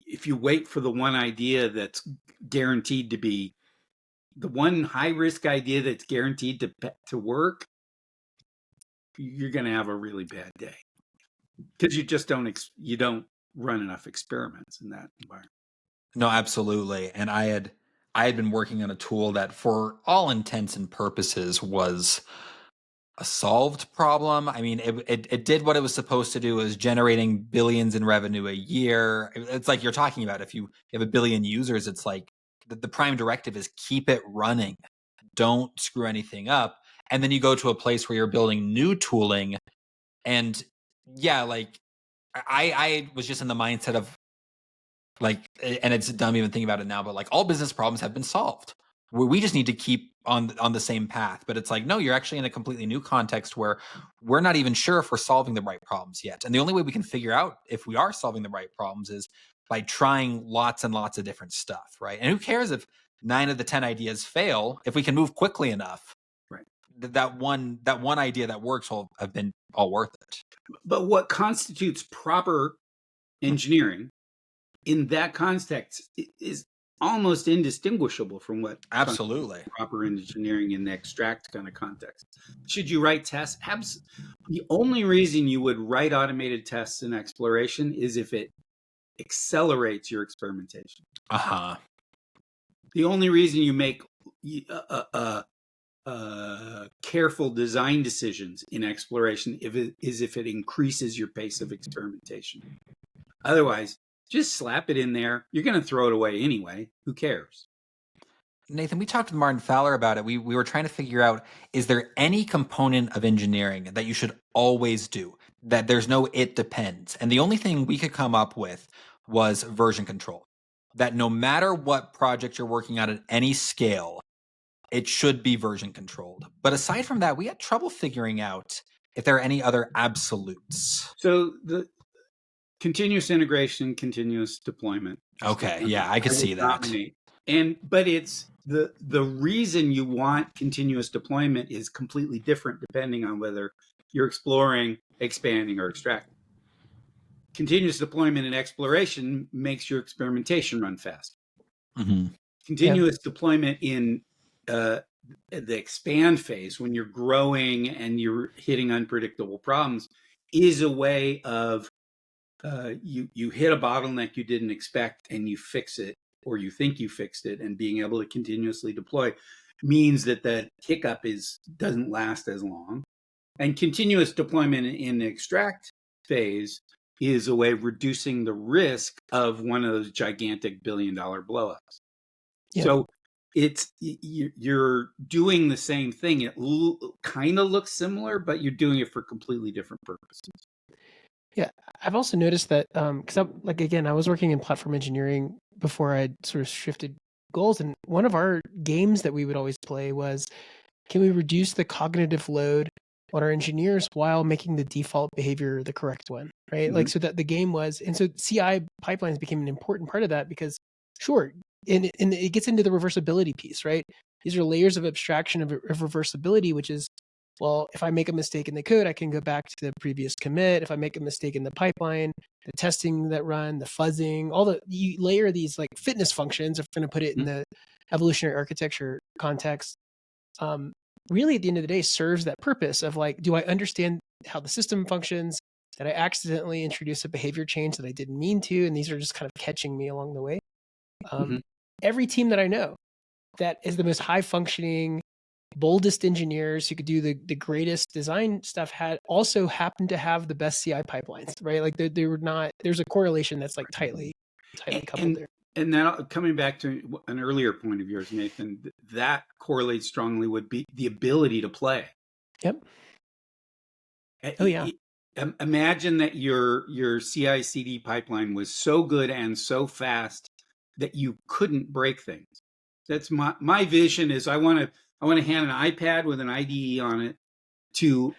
If you wait for the one idea that's guaranteed to be the one high risk idea that's guaranteed to work, you're going to have a really bad day because you just don't run enough experiments in that environment. No, absolutely. And I had been working on a tool that, for all intents and purposes, was a solved problem. I mean, it did what it was supposed to do. It was generating billions in revenue a year. It's like you're talking about, if you have 1 billion users, it's like the prime directive is keep it running. Don't screw anything up. And then you go to a place where you're building new tooling. And yeah, like I was just in the mindset of like, and it's dumb even thinking about it now, but like, all business problems have been solved. We just need to keep on the same path. But it's like, no, you're actually in a completely new context where we're not even sure if we're solving the right problems yet. And the only way we can figure out if we are solving the right problems is by trying lots and lots of different stuff, right? And who cares if 9 of the 10 ideas fail if we can move quickly enough? Right. That one idea that works will have been all worth it. But what constitutes proper engineering in that context is almost indistinguishable from what Absolutely proper engineering in the extract kind of context. Should you write tests? The only reason you would write automated tests in exploration is if it accelerates your experimentation. The only reason you make careful design decisions in exploration is if it increases your pace of experimentation. Otherwise, just slap it in there. You're going to throw it away anyway. Who cares? Nathan, we talked to Martin Fowler about it. We were trying to figure out, is there any component of engineering that you should always do, that there's no it depends? And the only thing we could come up with was version control. That no matter what project you're working on at any scale, it should be version controlled. But aside from that, we had trouble figuring out if there are any other absolutes. So the continuous integration, continuous deployment. Okay, yeah, I could see that. But it's the reason you want continuous deployment is completely different depending on whether you're exploring, expanding, or extracting. continuous deployment and exploration makes your experimentation run fast. Mm-hmm. Continuous deployment in the expand phase, when you're growing and you're hitting unpredictable problems, is a way of you hit a bottleneck you didn't expect and you fix it, or you think you fixed it, and being able to continuously deploy means that the hiccup doesn't last as long. And continuous deployment in the extract phase is a way of reducing the risk of one of those gigantic billion-dollar blowups. Yeah. So you're doing the same thing. It kind of looks similar, but you're doing it for completely different purposes. Yeah, I've also noticed that because I was working in platform engineering before I sort of shifted goals, and one of our games that we would always play was, can we reduce the cognitive load on our engineers while making the default behavior the correct one, right? Mm-hmm. Like, so that the game was, and so CI pipelines became an important part of that because, sure, and it gets into the reversibility piece, right? These are layers of abstraction of reversibility, which is, well, if I make a mistake in the code, I can go back to the previous commit. If I make a mistake in the pipeline, the testing that run, the fuzzing, you layer these like fitness functions, if we're going to put it in the evolutionary architecture context, really at the end of the day serves that purpose of like, do I understand how the system functions? Did I accidentally introduce a behavior change that I didn't mean to? And these are just kind of catching me along the way. Every team that I know that is the most high functioning, boldest engineers who could do the greatest design stuff also happened to have the best CI pipelines, right? Like they were not, there's a correlation that's like tightly coupled there. And then coming back to an earlier point of yours, Nathan, that correlates strongly with the ability to play. Yep. Oh yeah. Imagine that your CI/CD pipeline was so good and so fast that you couldn't break things. That's my vision. Is I want to hand an iPad with an IDE on it to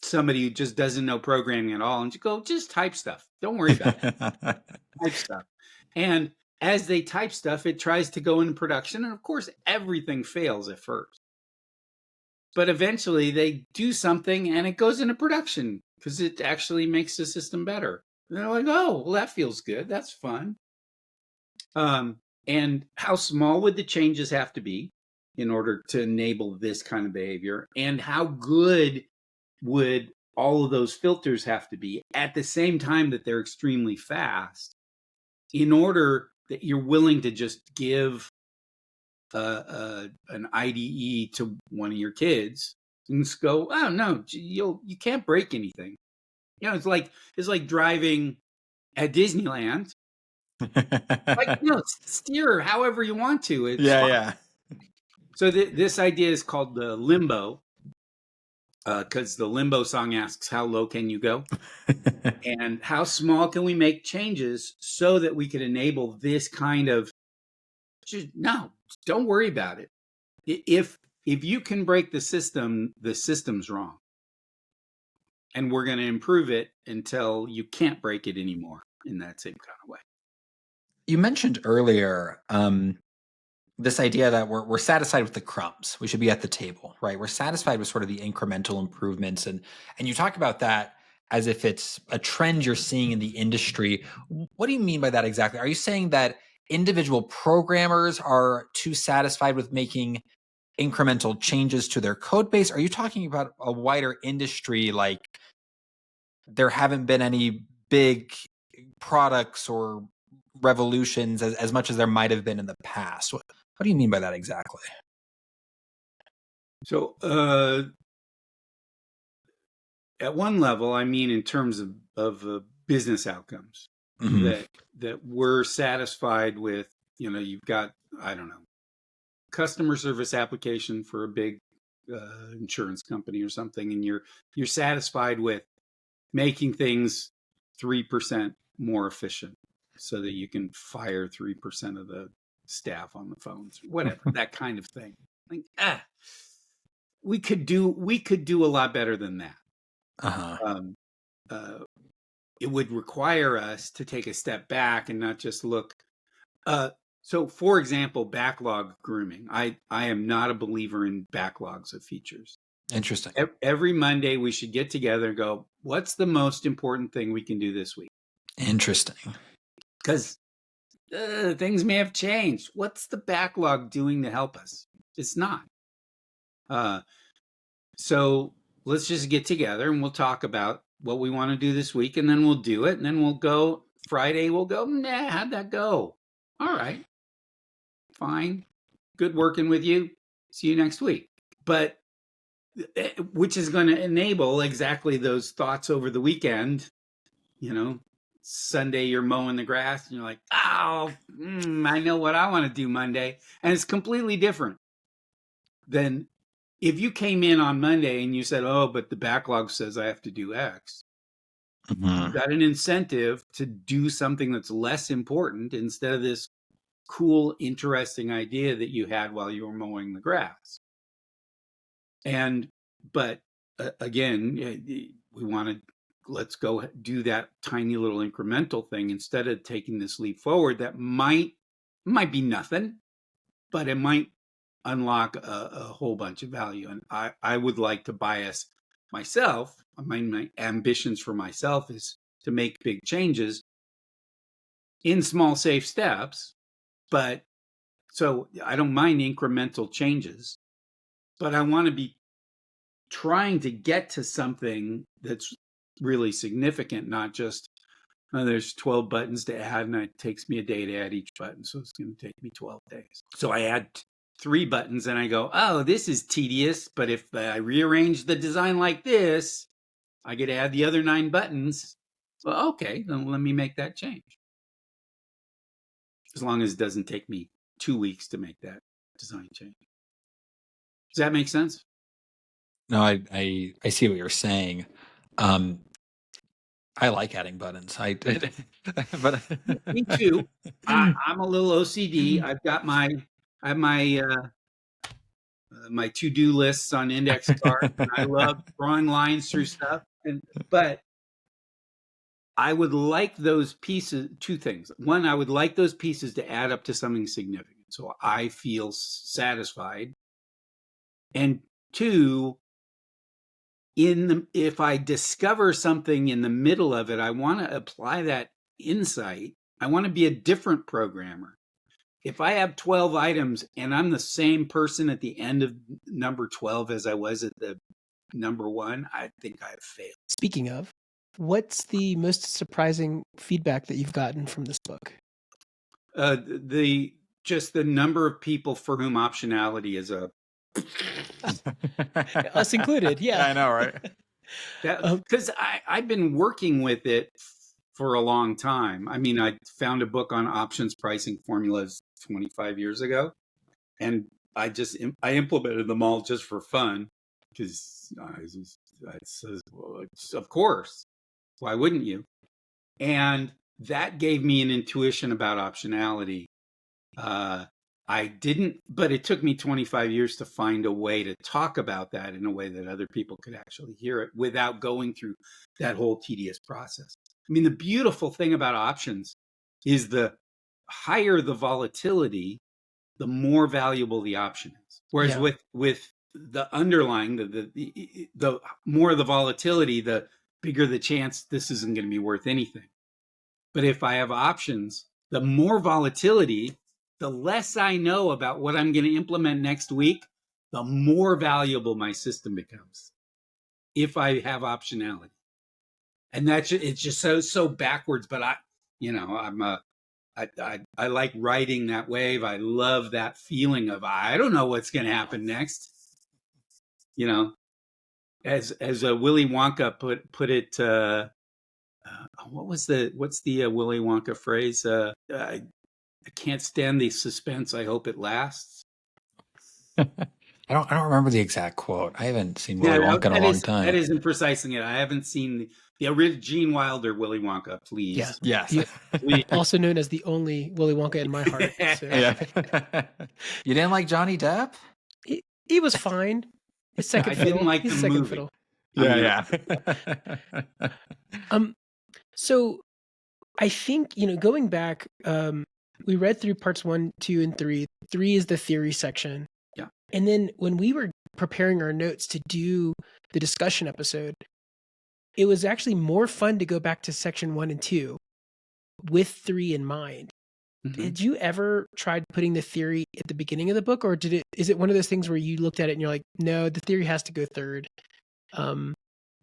somebody who just doesn't know programming at all, and just type stuff. Don't worry about it. Type stuff. And as they type stuff, it tries to go into production, and of course, everything fails at first. But eventually, they do something, and it goes into production because it actually makes the system better. And they're like, "Oh, well, that feels good. That's fun." And how small would the changes have to be in order to enable this kind of behavior? And how good would all of those filters have to be at the same time that they're extremely fast in order that you're willing to just give an IDE to one of your kids and just go, "Oh no, you can't break anything." It's like driving at Disneyland. Like, steer however you want to. It's fine. Yeah. So this idea is called the limbo, because the limbo song asks, how low can you go? And how small can we make changes so that we can enable this kind of, no, don't worry about it. If you can break the system's wrong. And we're going to improve it until you can't break it anymore in that same kind of way. You mentioned earlier this idea that we're satisfied with the crumbs. We should be at the table, right? We're satisfied with sort of the incremental improvements. And you talk about that as if it's a trend you're seeing in the industry. What do you mean by that exactly? Are you saying that individual programmers are too satisfied with making incremental changes to their code base? Are you talking about a wider industry, like there haven't been any big products or revolutions as much as there might have been in the past? What do you mean by that exactly? So at one level, I mean in terms of business outcomes, that we're satisfied with. You've got, I don't know, customer service application for a big insurance company or something, and you're satisfied with making things 3% more efficient so that you can fire 3% of the staff on the phones, whatever, that kind of thing. Like, we could do a lot better than that. It would require us to take a step back and not just look. So, for example, backlog grooming. I am not a believer in backlogs of features. Interesting. Every Monday, we should get together and go, what's the most important thing we can do this week? Interesting. Because things may have changed. What's the backlog doing to help us? It's not. So let's just get together and we'll talk about what we want to do this week, and then we'll do it. And then we'll go Friday. We'll go, nah, how'd that go? All right. Fine. Good working with you. See you next week. But which is going to enable exactly those thoughts over the weekend. Sunday you're mowing the grass and you're like, oh, I know what I want to do Monday. And it's completely different than if you came in on Monday and you said, oh, but the backlog says I have to do X. You've got an incentive to do something that's less important instead of this cool, interesting idea that you had while you were mowing the grass. But again, we want to, let's go do that tiny little incremental thing instead of taking this leap forward that might be nothing, but it might unlock a whole bunch of value. And I would like to bias myself. My ambitions for myself is to make big changes in small, safe steps. But so I don't mind incremental changes, but I want to be trying to get to something that's really significant, not just, there's 12 buttons to add and it takes me a day to add each button. So it's going to take me 12 days. So I add 3 buttons and I go, oh, this is tedious. But if I rearrange the design like this, I get to add the other 9 buttons. Well, okay, then let me make that change. As long as it doesn't take me 2 weeks to make that design change. Does that make sense? No, I see what you're saying. I like adding buttons. But Me too. I'm a little OCD. I have my to-do lists on index cards. And I love drawing lines through stuff. But I would like those pieces, 2 things. One, I would like those pieces to add up to something significant, so I feel satisfied. And 2, if I discover something in the middle of it, I want to apply that insight. I want to be a different programmer. If I have 12 items and I'm the same person at the end of number 12 as I was at the number 1, I think I've failed. Speaking of, what's the most surprising feedback that you've gotten from this book? Just the number of people for whom optionality is a us included. Yeah, I know, right? Because I've been working with it for a long time. I mean, I found a book on options pricing formulas 25 years ago, and I implemented them all just for fun because of course, why wouldn't you? And that gave me an intuition about optionality. I didn't, but it took me 25 years to find a way to talk about that in a way that other people could actually hear it without going through that whole tedious process. I mean, the beautiful thing about options is the higher the volatility, the more valuable the option is. Whereas with the underlying, the more the volatility, the bigger the chance this isn't going to be worth anything. But if I have options, the more volatility, the less I know about what I'm going to implement next week, the more valuable my system becomes if I have optionality. And it's just so backwards. But I like riding that wave. I love that feeling of I don't know what's going to happen next. As Willy Wonka put it. What's the Willy Wonka phrase? I can't stand the suspense. I hope it lasts. I don't remember the exact quote. I haven't seen Willy Wonka in a long time. That isn't precisely it. I haven't seen the original Gene Wilder Willy Wonka. Please, yes. Please. Also known as the only Willy Wonka in my heart. So. Yeah. You didn't like Johnny Depp? He was fine. His second fiddle. Didn't like his the second movie. Fiddle. Yeah. So I think going back. We read through parts 1, 2, and 3. 3 is the theory section. Yeah. And then when we were preparing our notes to do the discussion episode, it was actually more fun to go back to section 1 and 2 with 3 in mind. Mhm. Did you ever try putting the theory at the beginning of the book, or is it one of those things where you looked at it and you're like, no, the theory has to go third? It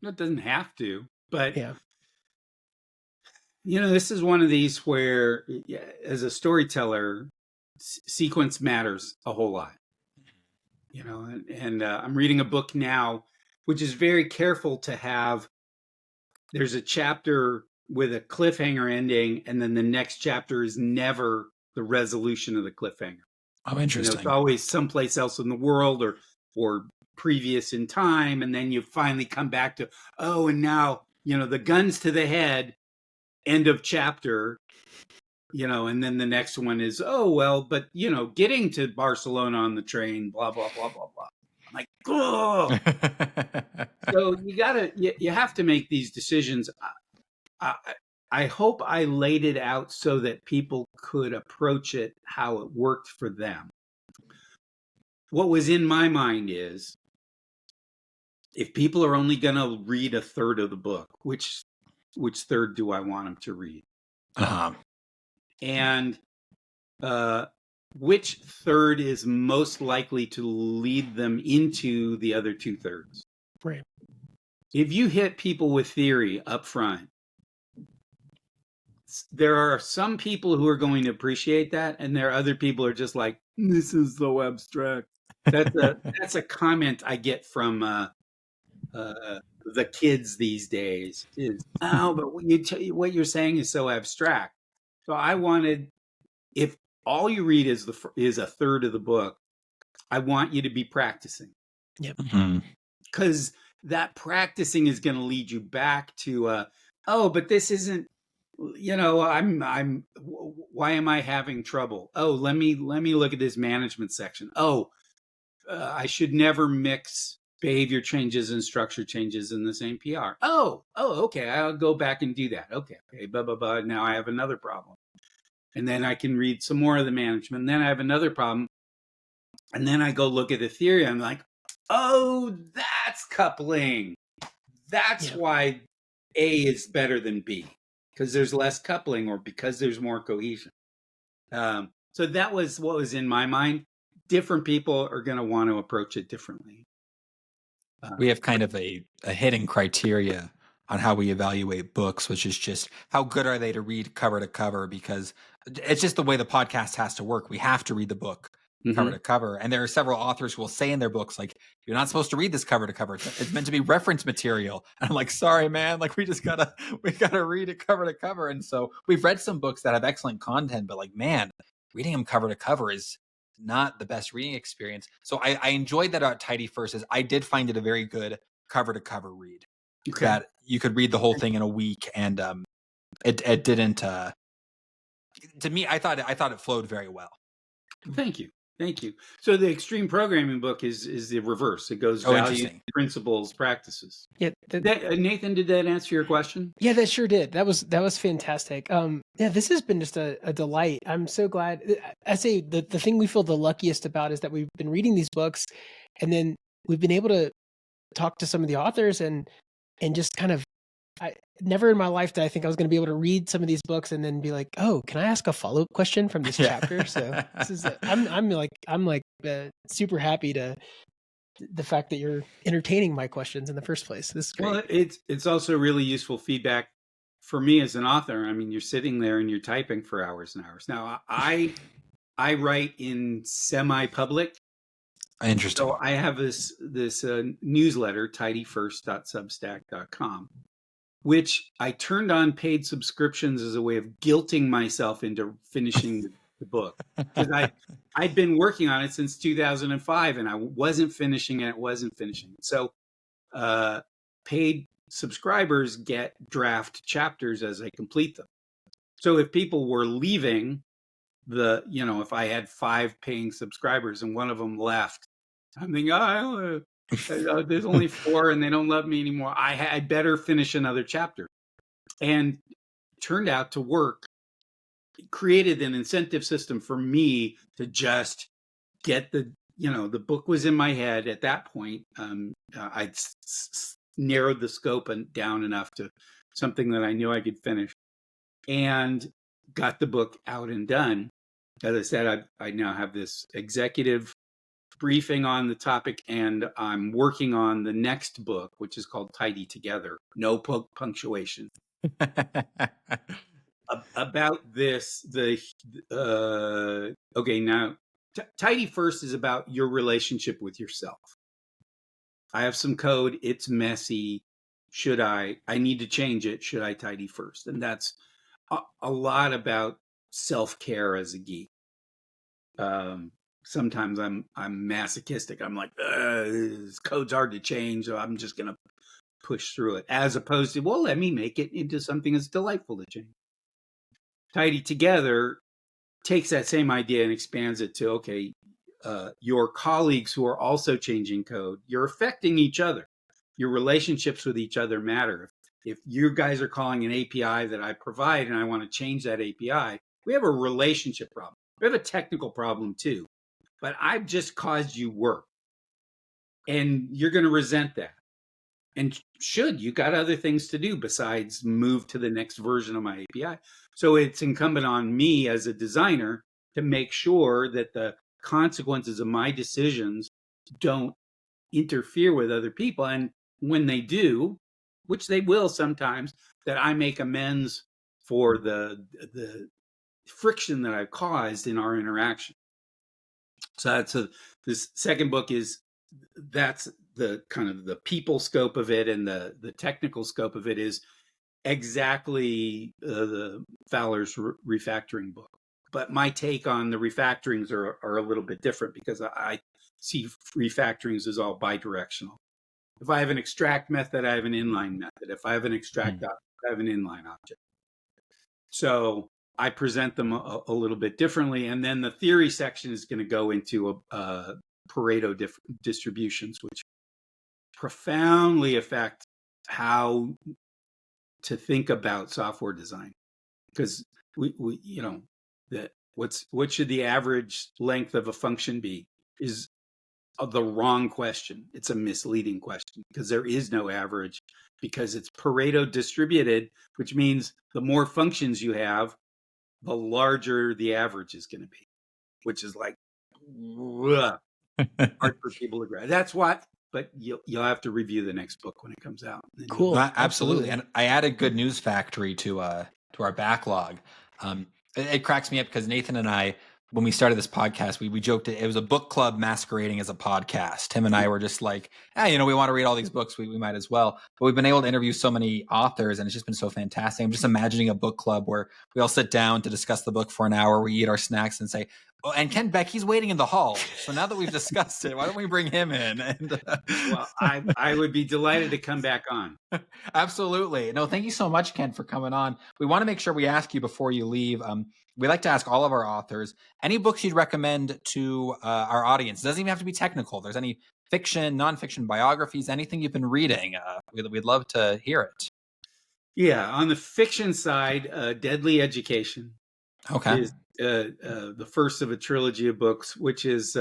doesn't have to, but Yeah. this is one of these where, as a storyteller, sequence matters a whole lot. And I'm reading a book now, which is very careful to have. There's a chapter with a cliffhanger ending, and then the next chapter is never the resolution of the cliffhanger. Oh, interesting. It's always someplace else in the world or previous in time, and then you finally come back to, and now the guns to the head, end of chapter. And then the next one is, but getting to Barcelona on the train, blah blah blah blah blah. I'm like, oh. So you have to make these decisions. I hope I laid it out so that people could approach it how it worked for them. What was in my mind is, if people are only going to read a third of the book, which third do I want them to read? And which third is most likely to lead them into the other 2/3? Right. If you hit people with theory up front, there are some people who are going to appreciate that, and there are other people who are just like, this is so abstract. That's a comment I get from the kids these days is, but what you're saying is so abstract. So I wanted, if all you read is a third of the book, I want you to be practicing. Yep. Because that practicing is going to lead you back to, but this isn't, I'm why am I having trouble? Let me look at this management section. I should never mix behavior changes and structure changes in the same PR. Okay, I'll go back and do that. Okay, blah blah blah. Now I have another problem, and then I can read some more of the management. And then I have another problem, and then I go look at the theory. I'm like, that's coupling. That's why A is better than B, because there's less coupling, or because there's more cohesion. So that was what was in my mind. Different people are going to want to approach it differently. We have kind of a hidden criteria on how we evaluate books, which is just how good are they to read cover to cover, because it's just the way the podcast has to work. We have to read the book cover to cover. And there are several authors who will say in their books, like, you're not supposed to read this cover to cover. It's meant to be reference material. And I'm like, sorry, man, like we gotta read it cover to cover. And so we've read some books that have excellent content, but like, man, reading them cover to cover is not the best reading experience. So I enjoyed that about Tidy First. Is I did find it a very good cover to cover read. Okay. That you could read the whole thing in a week, and it didn't. To me, I thought it flowed very well. Thank you. So the extreme programming book is the reverse. It goes values, principles, practices. Yeah, Nathan, did that answer your question? Yeah, that sure did. That was fantastic. This has been just a delight. I'm so glad. I say the thing we feel the luckiest about is that we've been reading these books, and then we've been able to talk to some of the authors and just kind of. Never in my life did I think I was going to be able to read some of these books and then be like, oh, can I ask a follow-up question from this chapter? So this is I'm super happy to the fact that you're entertaining my questions in the first place. This is great. Well, it's also really useful feedback for me as an author. I mean, you're sitting there and you're typing for hours and hours. Now, I write in semi-public. Interesting. So I have this newsletter, tidyfirst.substack.com, which I turned on paid subscriptions as a way of guilting myself into finishing the book. Because I'd been working on it since 2005, and I wasn't finishing it. So paid subscribers get draft chapters as I complete them. So if people were leaving if I had 5 paying subscribers and one of them left, I'm thinking, there's only 4 and they don't love me anymore. I'd better finish another chapter. And turned out to work. It created an incentive system for me to just get the the book was in my head at that point. I'd narrowed the scope down enough to something that I knew I could finish, and got the book out and done. As I said, I now have this executive briefing on the topic, and I'm working on the next book, which is called Tidy Together, no punctuation. About this, okay, now Tidy First is about your relationship with yourself. I have some code, it's messy. I need to change it. Should I tidy first? And that's a lot about self-care as a geek. Sometimes I'm masochistic. I'm like, this code's hard to change, so I'm just gonna push through it. As opposed to, well, let me make it into something that's delightful to change. Tidy Together takes that same idea and expands it to, okay, your colleagues who are also changing code, you're affecting each other. Your relationships with each other matter. If you guys are calling an API that I provide and I want to change that API, we have a relationship problem. We have a technical problem too, but I've just caused you work and you're going to resent that. And you got other things to do besides move to the next version of my API. So it's incumbent on me as a designer to make sure that the consequences of my decisions don't interfere with other people. And when they do, which they will sometimes, that I make amends for the friction that I've caused in our interaction. So this second book that's the kind of the people scope of it, and the technical scope of it is exactly the Fowler's refactoring book. But my take on the refactorings are a little bit different, because I see refactorings as all bidirectional. If I have an extract method, I have an inline method. If I have an extract object, I have an inline object. So I present them a little bit differently. And then the theory section is going to go into Pareto distributions, which profoundly affect how to think about software design. Because we that what should the average length of a function be is the wrong question. It's a misleading question, because there is no average, because it's Pareto distributed, which means the more functions you have, the larger the average is going to be, which is like hard for people to grasp. That's what, but you'll have to review the next book when it comes out. Cool. Absolutely. And I added Good News Factory to our backlog. It cracks me up because Nathan and I, when we started this podcast, we joked it was a book club masquerading as a podcast. Him and I were just like, we want to read all these books. We might as well. But we've been able to interview so many authors, and it's just been so fantastic. I'm just imagining a book club where we all sit down to discuss the book for an hour. We eat our snacks and say, oh, and Ken Beck, he's waiting in the hall. So now that we've discussed it, why don't we bring him in? And, well, I would be delighted to come back on. Absolutely. No, thank you so much, Ken, for coming on. We want to make sure we ask you before you leave. We like to ask all of our authors any books you'd recommend to our audience. It doesn't even have to be technical. If there's any fiction, nonfiction biographies, anything you've been reading, we'd love to hear it. Yeah, on the fiction side, Deadly Education is the first of a trilogy of books, which is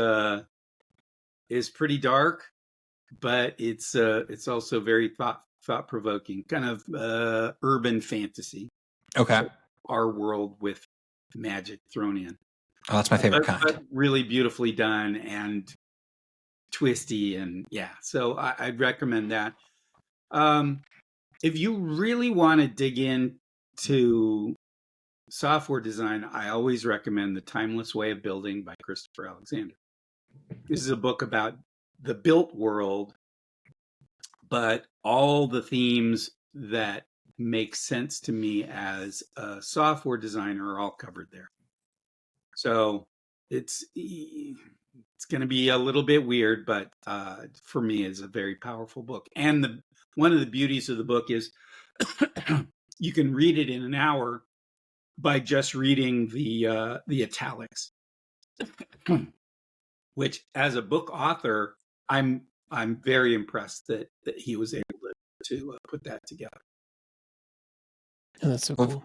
pretty dark, but it's also very thought provoking, kind of urban fantasy. Okay, so our world with magic thrown in. Oh, that's my favorite kind. But really beautifully done and twisty, and so I'd recommend that. If you really want to dig into software design, I always recommend The Timeless Way of Building by Christopher Alexander. This is a book about the built world, but all the themes that make sense to me as a software designer are all covered there. So it's going to be a little bit weird, but for me, it's a very powerful book. And one of the beauties of the book is you can read it in an hour by just reading the italics, which, as a book author, I'm very impressed that he was able to put that together. Oh, that's so cool.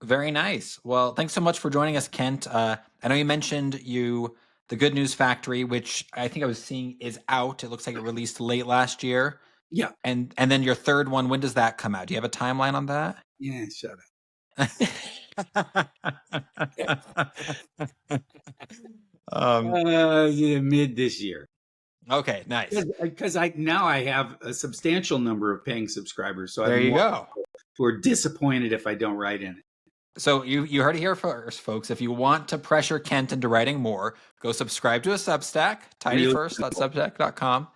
Very nice. Well, thanks so much for joining us, Kent. I know you mentioned you The Good News Factory, which I think I was seeing is out. It looks like it released late last year. Yeah. And then your third one, when does that come out? Do you have a timeline on that? Yeah, shut up. Mid this year. Okay, nice. Because now I have a substantial number of paying subscribers. So There I have you more go. who are disappointed if I don't write in it. So you heard it here first, folks. If you want to pressure Kent into writing more, go subscribe to a Substack, tidyfirst.substack.com.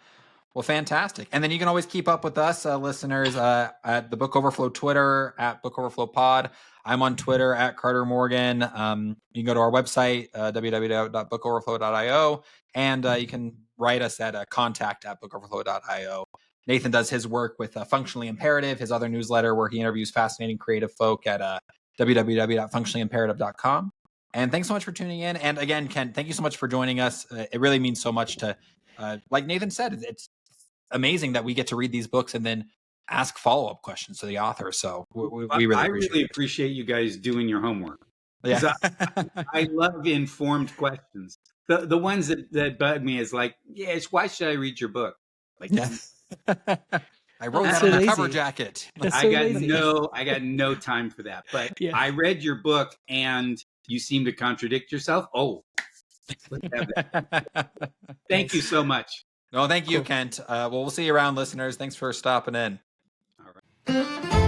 Well, fantastic. And then you can always keep up with us, listeners, at the Book Overflow Twitter, at Book Overflow Pod. I'm on Twitter at Carter Morgan. You can go to our website, www.bookoverflow.io, and you can write us at contact@bookoverflow.io. Nathan does his work with Functionally Imperative, his other newsletter where he interviews fascinating creative folk at www.functionallyimperative.com. And thanks so much for tuning in. And again, Ken, thank you so much for joining us. It really means so much to, like Nathan said, it's amazing that we get to read these books and then ask follow-up questions to the author. So we really appreciate you guys doing your homework. Yeah. I love informed questions. The ones that bug me is like, yes, why should I read your book? Like, yeah. I wrote that so on the lazy. cover jacket. That's I so got lazy. I got no time for that. But Yeah. I read your book and you seem to contradict yourself. Oh, let's have that. Thank you so much. No, thank you, Kent. Well, we'll see you around, listeners. Thanks for stopping in. All right.